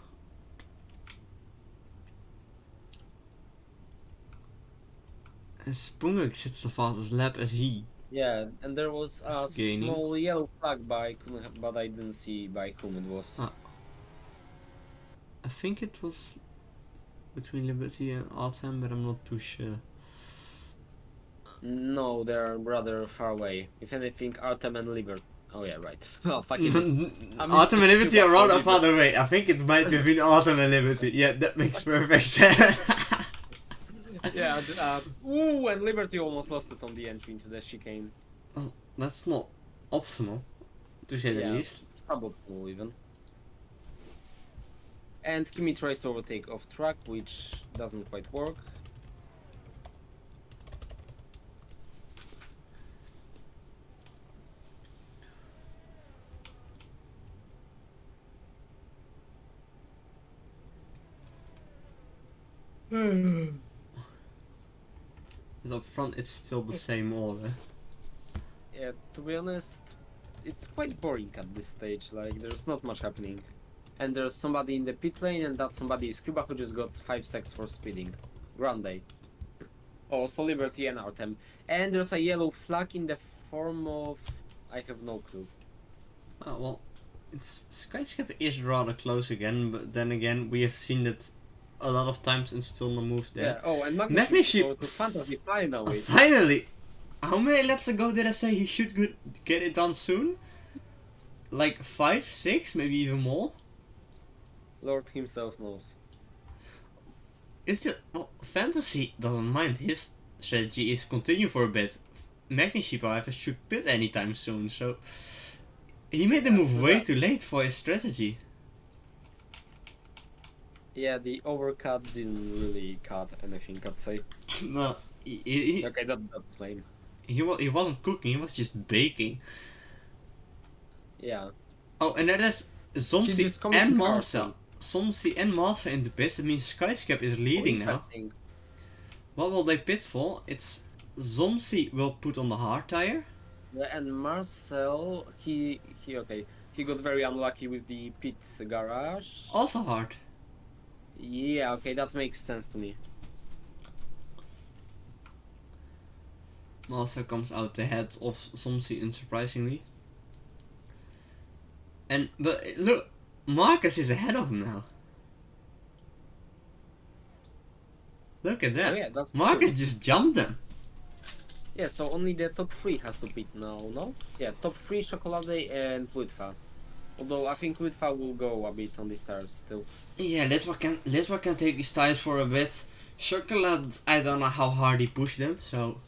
And Spunger sits the fastest lap as he. Yeah, and there was a Gaining. small yellow flag by but I didn't see by whom it was. I think it was between Liberty and Artem, but I'm not too sure. No, they're rather far away. If anything, Artem and Oh yeah, right. Oh fucking this. Autumn and Liberty Cuba are for rather far Liberty. away. I think it might have been Autumn and Liberty. Yeah, that makes perfect sense. Yeah, ooh, and Liberty almost lost it on the entry into the chicane. Well, that's not optimal, to say the Yeah, least. suboptimal even. And Kimi tries to overtake off track, which doesn't quite work. Because up front it's still the same order. Yeah, to be honest, it's quite boring at this stage. Like, there's not much happening. And there's somebody in the pit lane, and that somebody is Cuba, who just got 5 seconds for speeding. Grande. Also Liberty and Artem. And there's a yellow flag in the form of... I have no clue. Oh, well, Skyscape is rather close again, but then again, we have seen that a lot of times and still no moves there. Yeah, oh, and Magnus Magnus to Fantasy finally. Finally! How many laps ago did I say he should get it done soon? Like 5, 6, maybe even more? Lord himself knows. It's just, well, Fantasy doesn't mind. His strategy is continue for a bit. Magnus, however, should pit anytime soon, so he made the move way too late for his strategy. Yeah, the overcut didn't really cut anything, I'd say. No, Okay, that's lame. he wasn't cooking, he was just baking. Yeah. Oh, and that is Zomsi just committed and arson. Marcel. Zomsi and Marcel in the pits. That means Skyscap is leading now. Interesting. What will they pit for? It's Zomsi will put on the hard tire. Yeah, and Marcel, he got very unlucky with the pit garage. Also hard. Yeah, okay, that makes sense to me. Marcel comes out ahead of Zomsi, unsurprisingly. But look, Marcus is ahead of him now. Look at that. Oh, yeah, that's Marcus cool. just jumped them. Yeah, so only the top 3 has to pit now, no? Yeah, top 3, Chocolade and Litva. Although I think Litva will go a bit on the stars still. Yeah, Litwa can take these tires for a bit. Chocolate, I don't know how hard he pushed them, so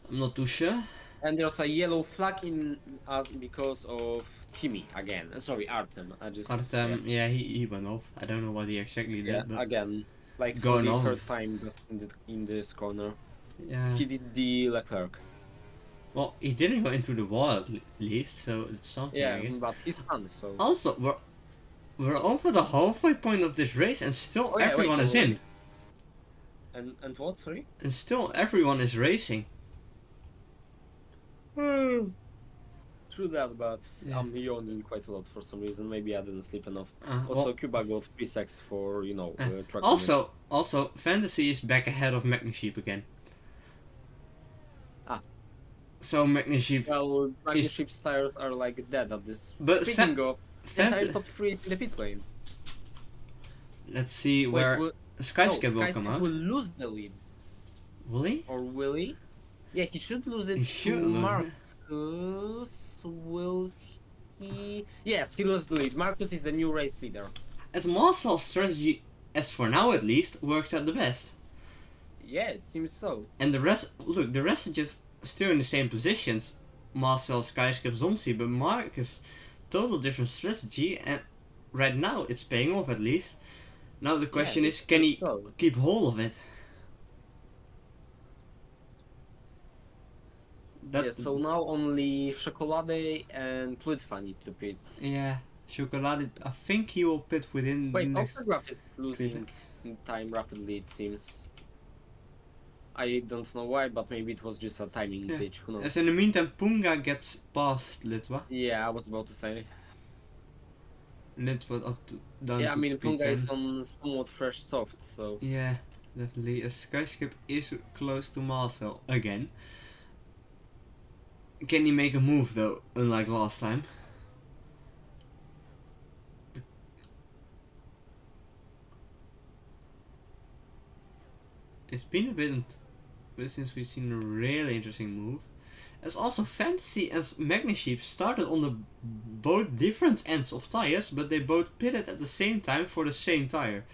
I'm not too sure. And there's a yellow flag in us because of Kimi again. Sorry, Artem. Artem, yeah, he went off. I don't know what he exactly did, Yeah, but again, like for going the off. third time in this corner. Yeah. He did the Leclerc. Well, he didn't go into the wall at least, so it's something. Yeah, I guess. but he's spun, so. Also, we're over the halfway point of this race, and still Oh, yeah, everyone is in. And what? Sorry. And still everyone is racing. True that, but Yeah. I'm yawning quite a lot for some reason. Maybe I didn't sleep enough. Well, Also, Cuba got 3 seconds for track. also, Fantasy is back ahead of Magnusheep again. Ah. So Magnusheep. Well, Magnusheep's tires are like dead at this. But Speaking of, the entire top 3 is in the pit lane. Let's see where Skyscape will come out. Will lose the lead. Will he? Or will he? Yeah, he should lose it He should to lose it. Marcus. Will he? Yes, he lost the lead. Marcus is the new race leader. As Marcel's strategy, as for now at least, works out the best. Yeah, it seems so. And the rest are just still in the same positions. Marcel, Skyscape, Zomsi, but Marcus, total different strategy, and right now it's paying off at least. Now the question is, can he keep hold of it? So now only Chocolade and Litva need to pit. Yeah, Chocolade, I think he will pit within the next... Autograph is losing time rapidly, it seems. I don't know why, but maybe it was just a timing glitch, who knows. As in the meantime, Punga gets past Litva. Yeah, I was about to say. Litva down yeah, to I mean, P10. Punga is on somewhat fresh soft, so... Yeah, definitely. Skyscape is close to Marcel again. Can he make a move though, unlike last time? It's been a bit since we've seen a really interesting move. As also Fantasy and Magnasheep started on the both different ends of tires, but they both pitted at the same time for the same tire.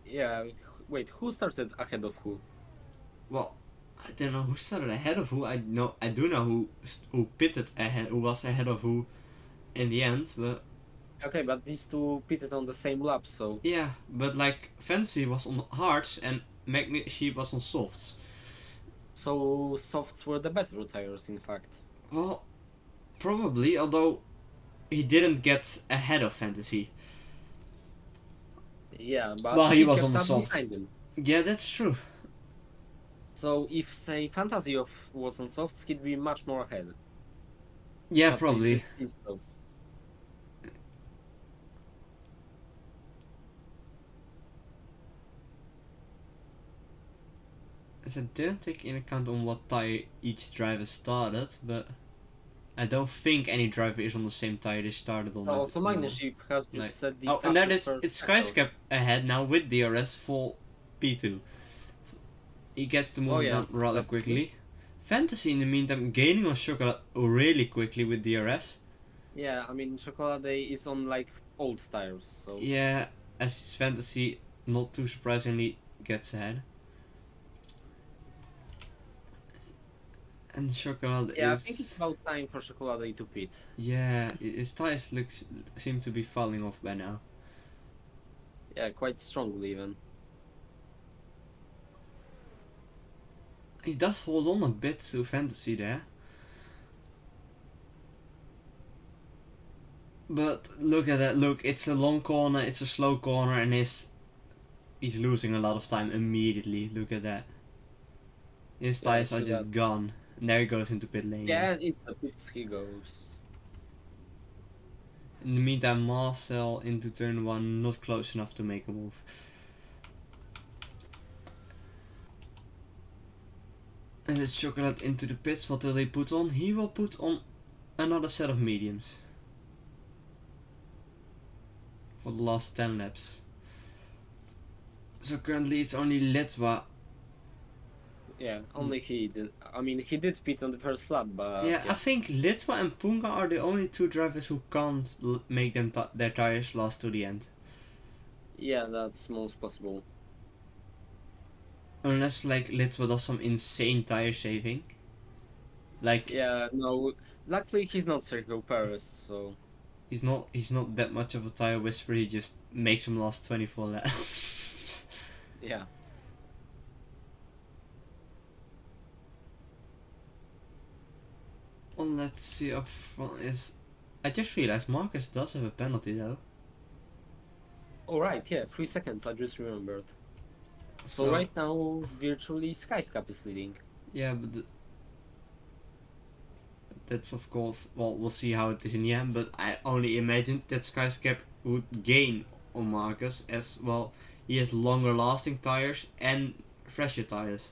Yeah, wait, who started ahead of who? Well, I don't know who started ahead of who. I do know who pitted ahead, who was ahead of who in the end. But Okay, but these two pitted on the same lap, so yeah, but like Fantasy was on hards and Magnasheep was on softs. softs were the better tires, in fact. Well, probably, although he didn't get ahead of Fantasy. Yeah, but Well, he was kept on the up soft. behind him. Yeah, that's true. So if say Fantasy of was on softs, he'd be much more ahead. Yeah, But probably. it seems so. As I didn't take in account on what tire each driver started, but I don't think any driver is on the same tire they started on. Also, anymore. Magnasheep has just Like- set the Oh, and that is fastest it's first sector. Skyscap ahead now with DRS for P2. He gets to move Oh, yeah, down rather that's quickly. Fantasy in the meantime gaining on Chocolate really quickly with DRS. Yeah, I mean, Chocolade is on like old tires, so Yeah, as Fantasy not too surprisingly gets ahead. And Chocolate yeah, is I think it's about time for Chocolade to pit. yeah, his tires seem to be falling off by now. Yeah, quite strongly even. He does hold on a bit to Fantasy there. But look at that, look, it's a long corner, it's a slow corner, and he's losing a lot of time immediately. Look at that. His Yeah, tires are true just gone. And there he goes into pit lane. Yeah, into the pits he goes. In the meantime, Marcel into turn 1, not close enough to make a move. And it's Chocolate into the pits. What will he put on? He will put on another set of mediums. For the last 10 laps. So currently it's only Letwa. Yeah, only he did. I mean, he did pit on the first lap, but Yeah, I think Litwa and Punga are the only two drivers who can't make them their tires last to the end. yeah, that's most possible. Unless like Litwa does some insane tire saving. Like Yeah, no. Luckily, he's not Sergio Perez, so he's not that much of a tire whisperer. He just makes him last 24 laps. yeah. Well, let's see up front is. I just realized Marcus does have a penalty though. Oh right, yeah, 3 seconds. I just remembered. So right now, virtually Skyscap is leading. Yeah, but that's of course. Well, we'll see how it is in the end. But I only imagined that Skyscap would gain on Marcus as well. He has longer lasting tires and fresher tires.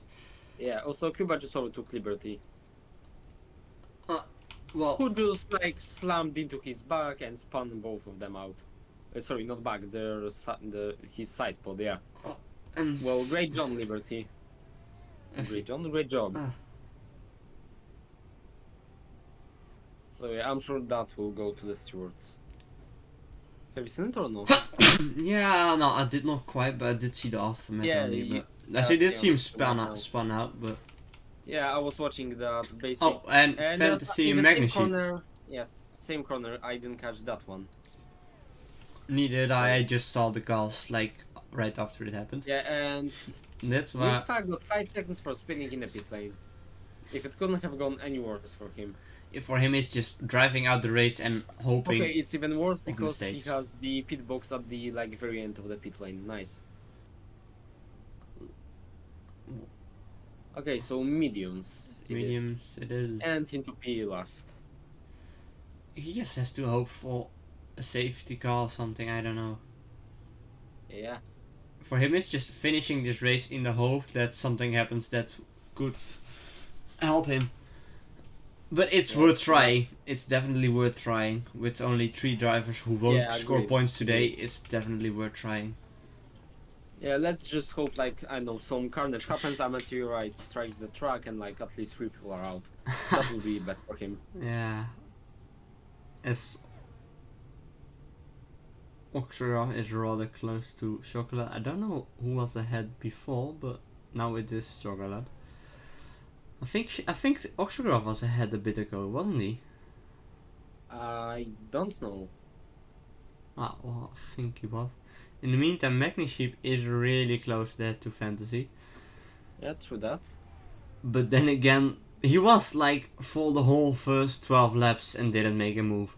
Yeah. Also, Cuba just overtook Liberty, Well, who just like slammed into his back and spun both of them out. Sorry, not back. His side pod. Yeah. and Well, great job, Liberty. Great job. Great job. Ah. So yeah, I'm sure that will go to the stewards. Have you seen it or no? yeah, no, I did not quite, but I did see the aftermath Yeah, only. you- But I did yeah, see him it's spun out. spun out, but Yeah, I was watching that basic. oh, and there's- Fantasy in the same Magnasheep. corner. Yes, same corner. I didn't catch that one. Neither did I. I just saw the cars like right after it happened. Yeah, and That's why. Woodfack got 5 seconds for spinning in the pit lane. If it couldn't have gone any worse for him. For him, it's just driving out the race and hoping. Okay, it's even worse because he mistakes. has the pit box at the like very end of the pit lane. Nice. Okay, so mediums. it is. Mediums, it is. And into P last. He just has to hope for a safety car or something. I don't know. Yeah. For him, it's just finishing this race in the hope that something happens that could help him. But it's Yeah, worth true. trying. It's definitely worth trying. With only 3 drivers who won't Yeah, I score agree. points today, it's definitely worth trying. Yeah, let's just hope, like, I know, some carnage happens, a meteorite strikes the track, and like at least 3 people are out. That will be best for him. Yeah, as Oxera is rather close to Chocolat. I don't know who was ahead before, but now it is Chocolat. I think Oxograph was ahead a bit ago, wasn't he? I don't know. Ah, well, I think he was. In the meantime, Magniship is really close there to Fantasy. Yeah, true that. But then again, he was like for the whole first 12 laps and didn't make a move.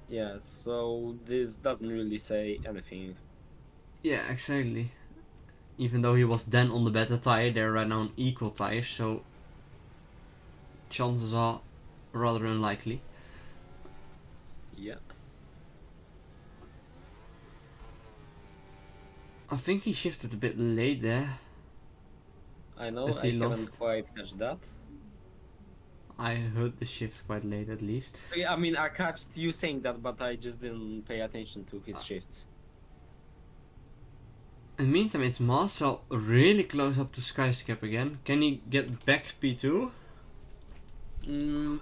Yeah, so this doesn't really say anything. Yeah, exactly. Even though he was then on the better tire, they're right now on equal tires, so chances are rather unlikely. Yeah. I think he shifted a bit late there, I know, as I he lost. haven't quite catch that. I heard the shift quite late at least. Yeah, I mean, I catched you saying that, but I just didn't pay attention to his shifts. In the meantime, it's Marcel really close up to Skyscap again. Can he get back P2?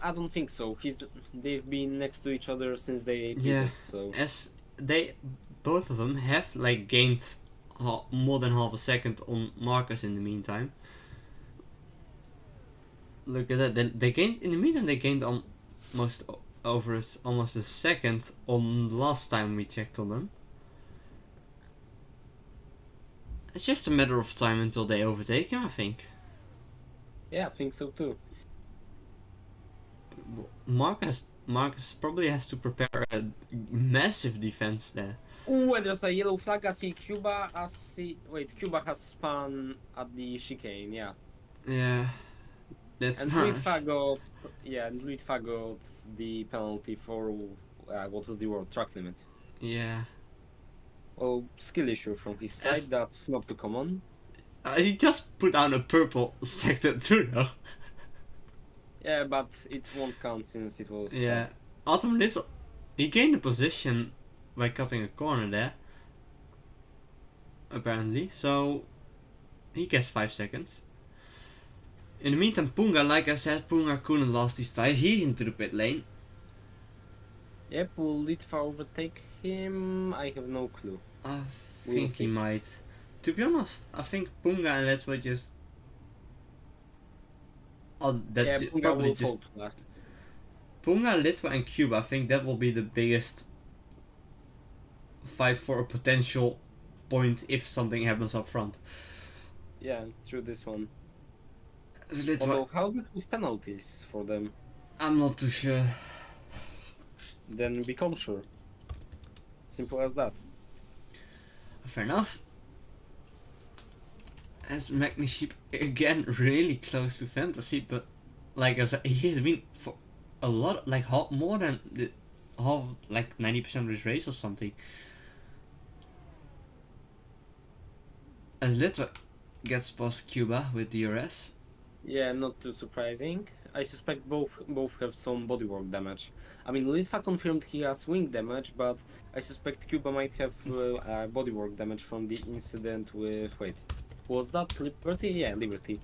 I don't think so. They've been next to each other since they Yeah, pitted, so as they both of them have like gained more than half a second on Marcus in the meantime. Look at that. They gained in the meantime. They gained almost almost a second on the last time we checked on them. It's just a matter of time until they overtake him, I think. yeah, I think so too. Marcus probably has to prepare a massive defense there. Ooh, and there's a yellow flag. Cuba has spun at the chicane, yeah. Yeah, that's And nice. Luitfa got the penalty for what was the word? Track limit. Yeah. Well, skill issue from his side. That's not too common. He just put down a purple sector too, though. Yeah, but it won't count since it was Yeah. cut. Ultimately, he gained a position by cutting a corner there. Apparently, so he gets 5 seconds. In the meantime, Punga, like I said, Punga couldn't last his tires. He's into the pit lane. Yep, will Litva overtake him? I have no clue. I We'll think he see. might. To be honest, I think Punga and Let's just. Oh, that's Yeah, Bunga probably will just fall to last. Punga, Litva, and Cuba. I think that will be the biggest fight for a potential point if something happens up front. Yeah, through this one. Litva, Although, how's it with penalties for them? I'm not too sure. Then become sure. Simple as that. Fair enough. As Magniship again really close to Fantasy, but like I said, he has been for a lot, like more than half, like 90% of his race or something. As Litva gets past Cuba with DRS. Yeah, not too surprising. I suspect both have some bodywork damage. I mean, Litva confirmed he has wing damage, but I suspect Cuba might have bodywork damage from the incident with... Wait, was that Liberty? Yeah, Liberty.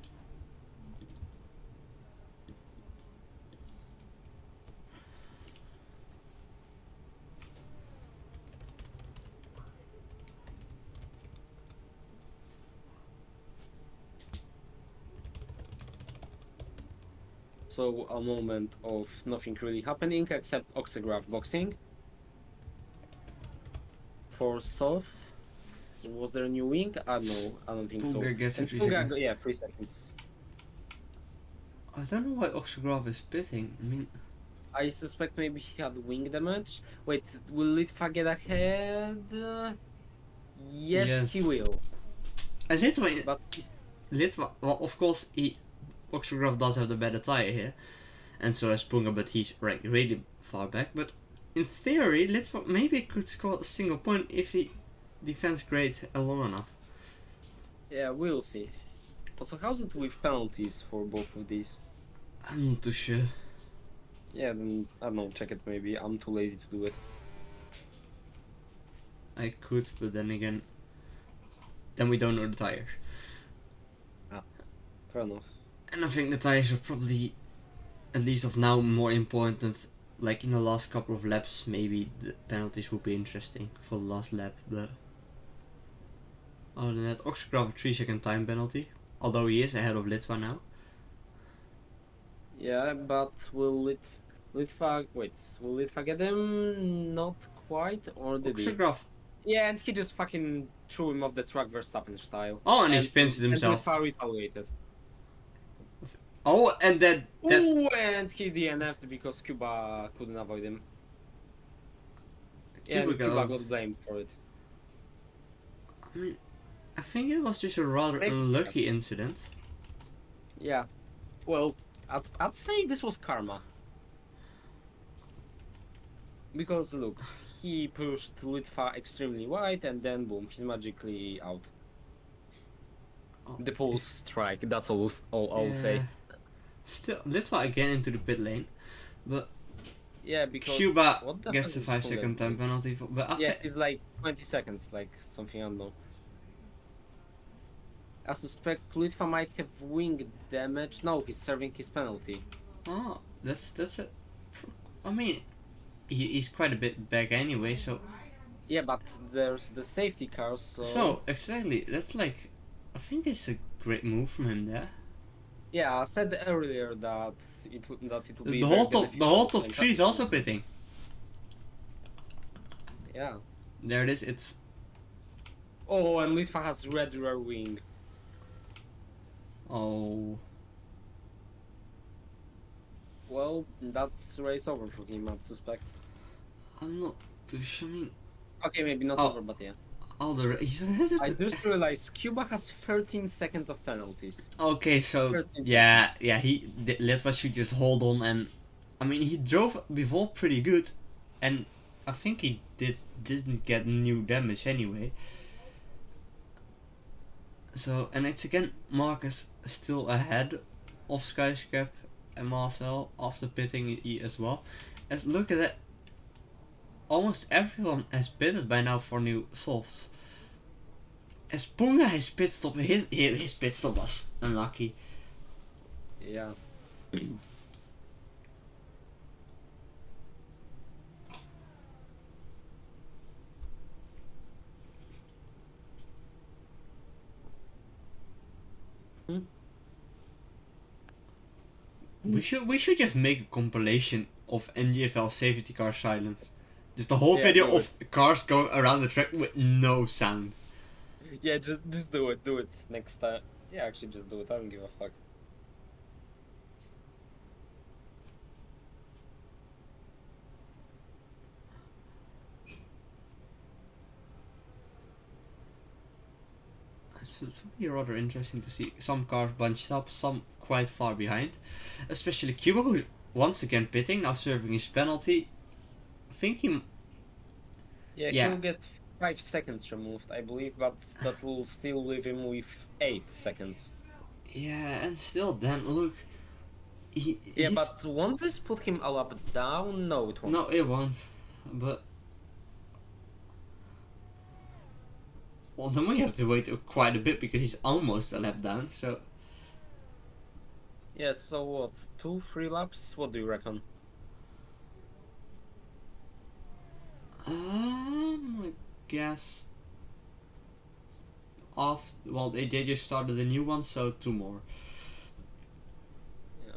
So a moment of nothing really happening except Oxygraph boxing. For Soft, so was there a new wing? No, I don't think so. Punga gets And 3 Punga, seconds. yeah, 3 seconds. I don't know why Oxograph is pitting. I mean, I suspect maybe he had wing damage. Wait, will Litva get ahead? Yes, Yes. he will. and Litva, But well, of course, Oxograph does have the better tire here, and so has Punga, but he's really far back. But in theory, Litva maybe could score a single point if he defends great long enough. yeah, we'll see. Also, how's it with penalties for both of these? I'm not too sure. Yeah, then I don't know, check it maybe. I'm too lazy to do it. I could, but then again, then we don't know the tires. Fair enough. And I think the tires are probably, at least of now, more important. Like in the last couple of laps, maybe the penalties would be interesting for the last lap, but other than that, Oxcraft a 3-second time penalty, although he is ahead of Litva now. Yeah, but will Litva get him? Not quite, or did he? Oxcraft. Yeah, and he just fucking threw him off the track Verstappen style. Oh, and he spins it himself. And Litva retaliated. Oh, and that's... Ooh, and he DNF'd because Cuba couldn't avoid him. Yeah, and Cuba got blamed for it. I mean, I think it was just a rather unlucky incident. Yeah. Well, I'd say this was karma. Because look, he pushed Litva extremely wide and then boom, he's magically out. Oh, The pole strike, that's all I'll say. Still, Litva again into the pit lane, but yeah, because Cuba gets a 5-second time penalty. But yeah, it's like 20 seconds, like something unknown. I suspect Litva might have wing damage. No, he's serving his penalty. Oh, that's it. I mean, he's quite a bit back anyway, so. Yeah, but there's the safety car, so. So exactly, that's like, I think it's a great move from him there. Yeah, I said earlier that it would be the whole top 3 is also pitting. Yeah. There it is. It's. Oh, and Litva has red rear wing. Oh. Well, that's race over for him, I'd suspect. I'm not too sure. I mean. Okay, maybe not over, but yeah. All the I just realized Cuba has 13 seconds of penalties. Okay, so yeah, Litva should just hold on, and I mean he drove before pretty good, and I think he didn't get new damage anyway. So, and it's again Marcus still ahead of Skyscrap and Marcel after pitting as well. As look at that, almost everyone has pitted by now for new softs. As Punga his pit stop, his pit stop was unlucky. Yeah. We should just make a compilation of NGFL safety car silence. Just the whole video of cars going around the track with no sound. Yeah, just do it next time. Yeah, actually just do it, I don't give a fuck. It would be rather interesting to see some cars bunched up, some quite far behind. Especially Cuba, who's once again pitting, now serving his penalty. I think he... Yeah, he'll get 5 seconds removed, I believe, but that will still leave him with 8 seconds. Yeah, and still then, look... But won't this put him a lap down? No, it won't. No, it won't. But... Well, then we have to wait quite a bit because he's almost a lap down, so... Yeah, so what? 2-3 laps? What do you reckon? I guess... Well, they just started a new one, so 2 more. Yeah.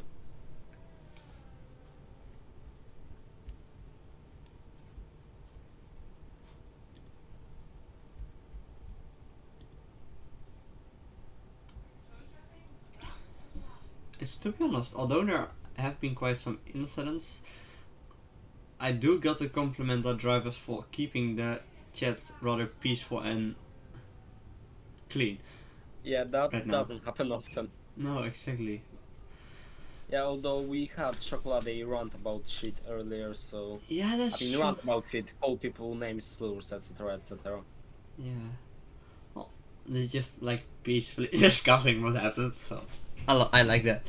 It's, to be honest, although there have been quite some incidents, I do got to compliment the drivers for keeping the chat rather peaceful and clean. Yeah, that doesn't happen often. No, exactly. Yeah, although we had Chocolate rant about shit earlier, so... Yeah, that's true. rant about shit, call people names, slurs, etc, etc. Yeah. Well, they're just like peacefully discussing what happened, so... I like that.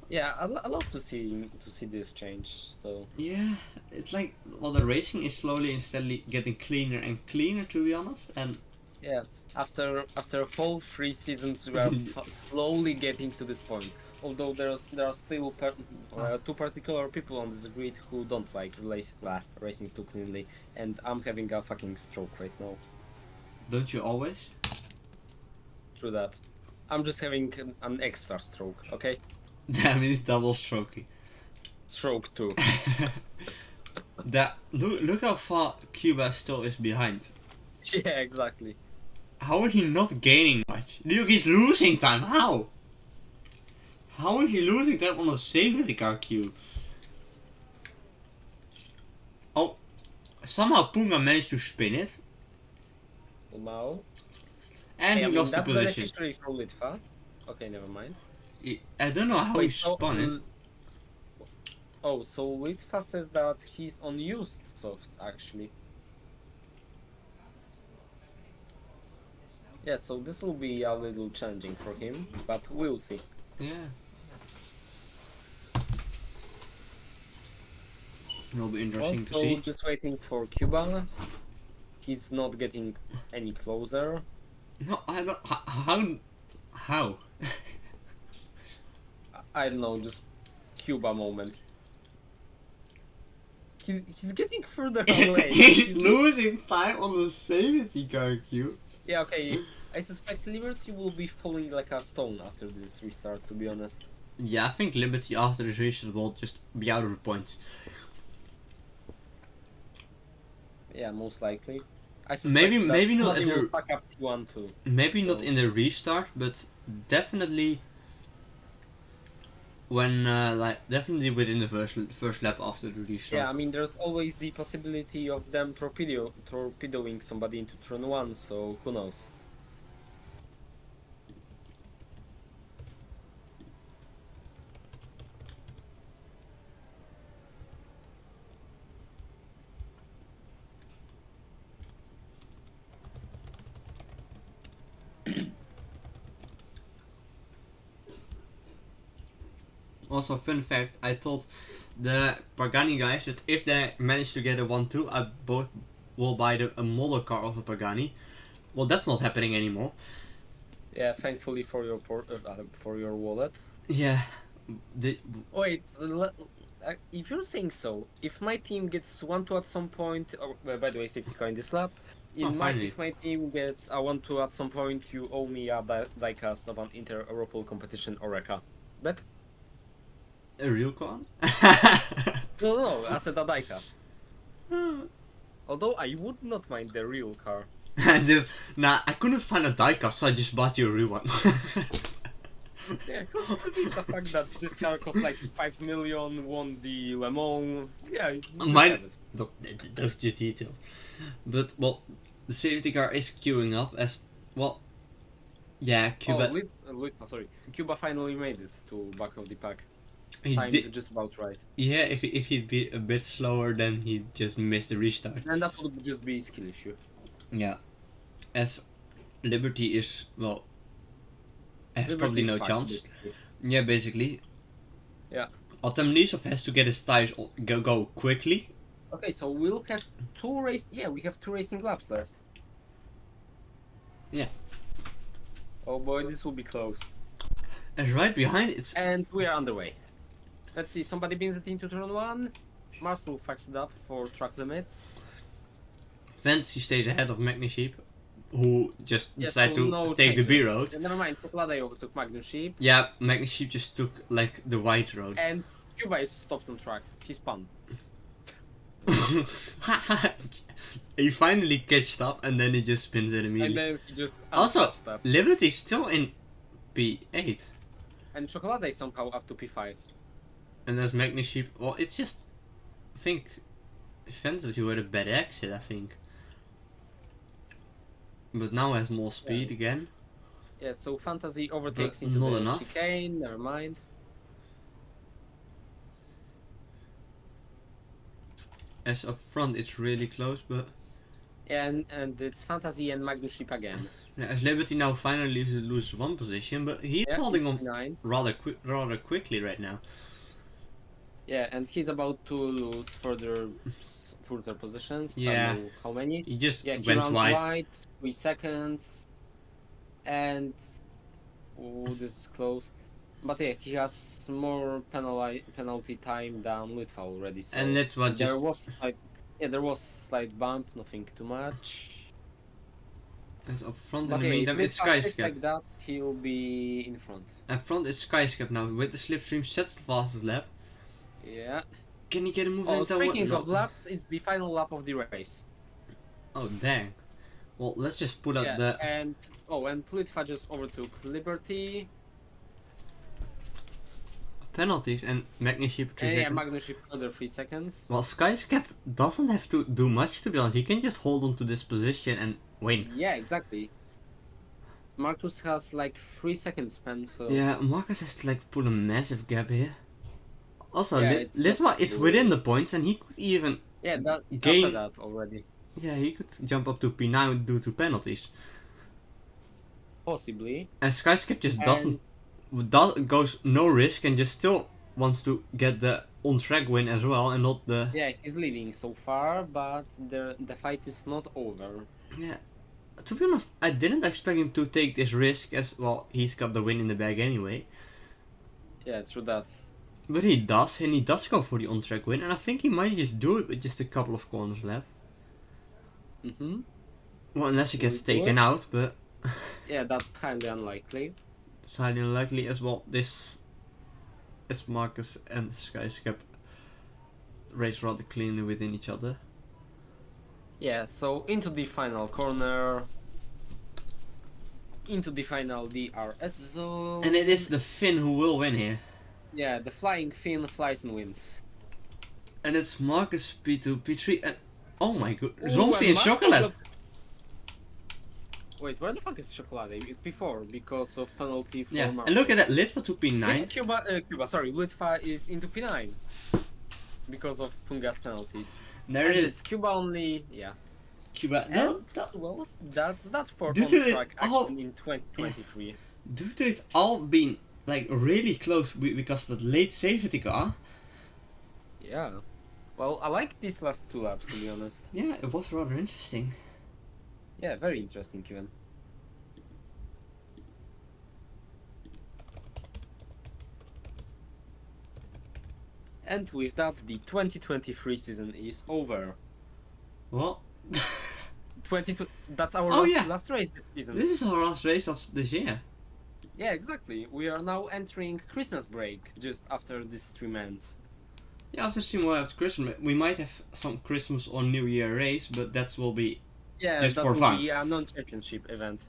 Yeah, I love to see this change. So yeah, it's like, well, the racing is slowly and steadily getting cleaner and cleaner, to be honest. And yeah, After whole 3 seasons, we are slowly getting to this point. Although there are still two particular people on this grid who don't like racing too cleanly, and I'm having a fucking stroke right now. Don't you always? Through that, I'm just having an extra stroke. Okay, That means double stroking. stroke 2. Look how far Cuba still is behind. Yeah, exactly. How is he not gaining much? Look, he's losing time. How? How is he losing time on a safety car queue? Oh, somehow Punga managed to spin it, Wow. and Hey, he I mean, lost the that's position. beneficiary for Litva. Okay, never mind. I don't know how he Wait, so, spun it. Oh, so Litva says that he's on used softs actually. Yeah, so this will be a little challenging for him, but we'll see. Yeah. It'll be interesting to Also, see. just waiting for Cuba. He's not getting any closer. No, I don't. How? I don't know, just Cuba moment. He's getting further away. He's losing time on the safety car queue. Yeah, okay. I suspect Liberty will be falling like a stone after this restart, to be honest. Yeah, I think Liberty after this restart will just be out of the points. Yeah, most likely. I suspect Maybe that not somebody at will the fuck up T1 too. maybe So- not in the restart, but definitely when definitely within the first lap after the restart. Yeah, I mean, there's always the possibility of them torpedoing somebody into turn 1, so who knows? Also, fun fact: I told the Pagani guys that if they manage to get a 1-2, I both will buy a model car of a Pagani. Well, that's not happening anymore. Yeah, thankfully for your for your wallet. Yeah. Wait, if you're saying so, if my team gets 1-2 at some point, by the way, safety car in this lap, Finally. if my team gets a 1-2 at some point, you owe me a diecast of an inter-Europol competition Oreca. Bet? A real car? No, I said a diecast. Although I would not mind the real car. I couldn't find a diecast, so I just bought you a real one. Yeah, who believes the fact that this car cost like 5 million, won the Le Mans? Yeah, you just Mine- have it. Look, those just details. But, well, the safety car is queuing up as, well, yeah, Cuba. Cuba finally made it to back of the pack. He Timed did, just about right. yeah, if he'd be a bit slower, then he'd just miss the restart. And that would just be a skill issue. Yeah. As Liberty is, well, has probably Liberty's no fine, chance. basically. Yeah, basically. Yeah. Otamnisov has to get his tires go quickly. Okay, so we'll have we have 2 racing laps left. Yeah. Oh boy, this will be close. And right behind it's And we are underway. Let's see, somebody brings it into turn 1. Marcel fucks it up for track limits. Fantasy stays ahead of Magnusheep, who just Yeah, decided so to no take the B changes. road. Never mind, Poklada overtook Magnus Sheep. Yeah, Magnusheep just took like the white road. And Cuba is stopped on track. He spun. He finally catched up and then he just spins it And immediately. then he just Also, uncaps that. Liberty's still in P8. And Chocolate is somehow up to P5. And there's Magnusheep. Well, it's just, I think, Fantasy were a bad exit, I think. But now has more speed again. Yeah, so Fantasy overtakes But into not the enough. chicane, never mind. As up front, it's really close, but And it's Fantasy and Magnus Sheep again. as Liberty now finally loses one position, but he's Yeah, holding on 9. rather quickly right now. Yeah, and he's about to lose further positions. Yeah. Don't know how many? He just Yeah, he went runs wide. wide, 3 seconds. and oh, this is close. But yeah, he has more penalty time than Litva already. So And Litva just there was there was slight bump, nothing too much. is up front. In But the yeah, if meantime, it's Litva stays Skyscap. like that, he'll be in front. And front it's Skyscap now with the slipstream. Sets the fastest lap. Yeah. Can he get a move Oh, into speaking no. of laps, it's the final lap of the race. Oh dang. Well, let's just put out Yeah, the and Litva just overtook Liberty. penalties and Magnusship 3 Yeah, seconds. Magnus further 3 seconds. Well, Skyscap doesn't have to do much, to be honest. He can just hold on to this position and win. Yeah, exactly. Marcus has like 3 seconds spent, so Yeah, Marcus has to like put a massive gap here. Also, yeah, it's not Litva is possible. within the points and he could even Yeah, that gain. after that already. Yeah, he could jump up to P9 due to penalties. Possibly. And Skyscap just And goes no risk and just still wants to get the on track win as well and not the. yeah, he's leading so far, but the fight is not over. Yeah. To be honest, I didn't expect him to take this risk as well. He's got the win in the bag anyway. Yeah, true that. But he does, and he does go for the on track win, and I think he might just do it with just a couple of corners left. Mm-hmm. Well, unless he gets Will he do taken it? out, but Yeah, that's highly unlikely. it's highly unlikely as well. This as Marcus and Skyscap race rather cleanly within each other. Yeah, so into the final corner. Into the final DRS zone. And it is the Finn who will win here. Yeah, the flying Finn flies and wins. And it's Marcus P2, P3, and oh my god, Ooh, Zonsi and Marcel Chocolate! look- Wait, where the fuck is Chocolate? Before, because of penalty for Yeah, Marcel. and look at that, Litva to Yeah, P9. sorry, Litva is into P9. Because of Punga's penalties. There And it is, it's Cuba only, yeah. Cuba. And, well, that's that for Due to on-track it all- action in 2023. Due to it all being like really close because of the late safety car, Yeah. Well, I like these last 2 laps, to be honest. yeah, it was rather interesting. Yeah, very interesting even. And with that, the 2023 season is over. Well, 22. That's our Oh, yeah. last race this season. this is our last race of this year. Yeah, exactly. We are now entering Christmas break just after this stream ends. Yeah, after seeing what after Christmas, we might have some Christmas or New Year race, but that will be Yeah, Just that for will fun. be a non-championship event.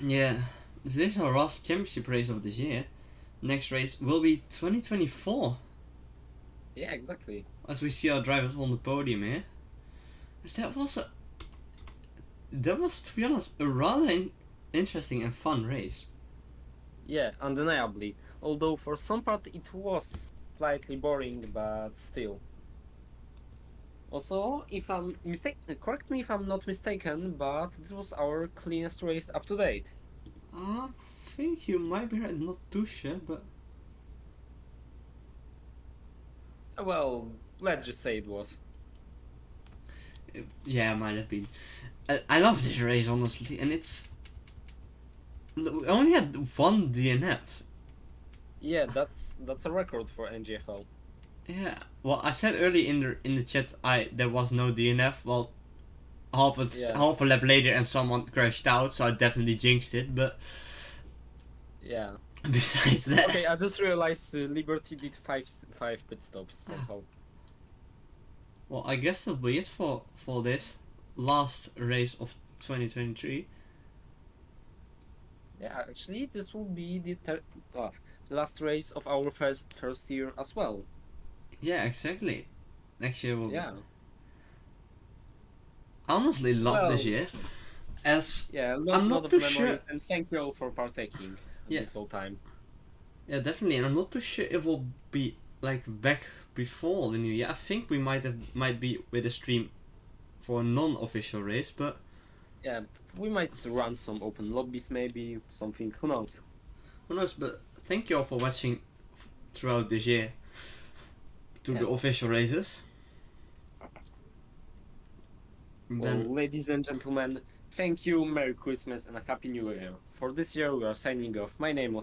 yeah. This is our last championship race of this year. Next race will be 2024, Yeah, exactly. as we see our drivers on the podium here. That was to be honest a rather interesting and fun race. Yeah, undeniably. Although for some part it was slightly boring, but still. Also, if I'm correct me if I'm not mistaken, but this was our cleanest race up to date. I think you might be right, not too sure, but Well, let's just say it was. yeah, it might have been. I love this race honestly, and we only had one DNF. Yeah, that's a record for NGFL. Yeah, well, I said earlier in the chat there was no DNF. Well, half a lap later, and someone crashed out, so I definitely jinxed it. But Yeah. besides that, Okay, I just realized Liberty did five pit stops somehow. well, I guess that'll be it for this last race of 2023. Yeah, actually, this will be the last race of our first year as well. Yeah, exactly. Next year will. Yeah. I honestly love this Well, year, as Yeah, a I'm not lot of too memories, sure. and thank you all for partaking Yeah. this whole time. Yeah, definitely, and I'm not too sure it will be like back before the new year. I think we might be with a stream for a non-official race, but Yeah, we might run some open lobbies, maybe something. Who knows? who knows? But thank you all for watching throughout this year to the Yeah. official races. Well, Then ladies and gentlemen, Thank you, Merry Christmas, and a Happy New Year. For this year, we are signing off. My name was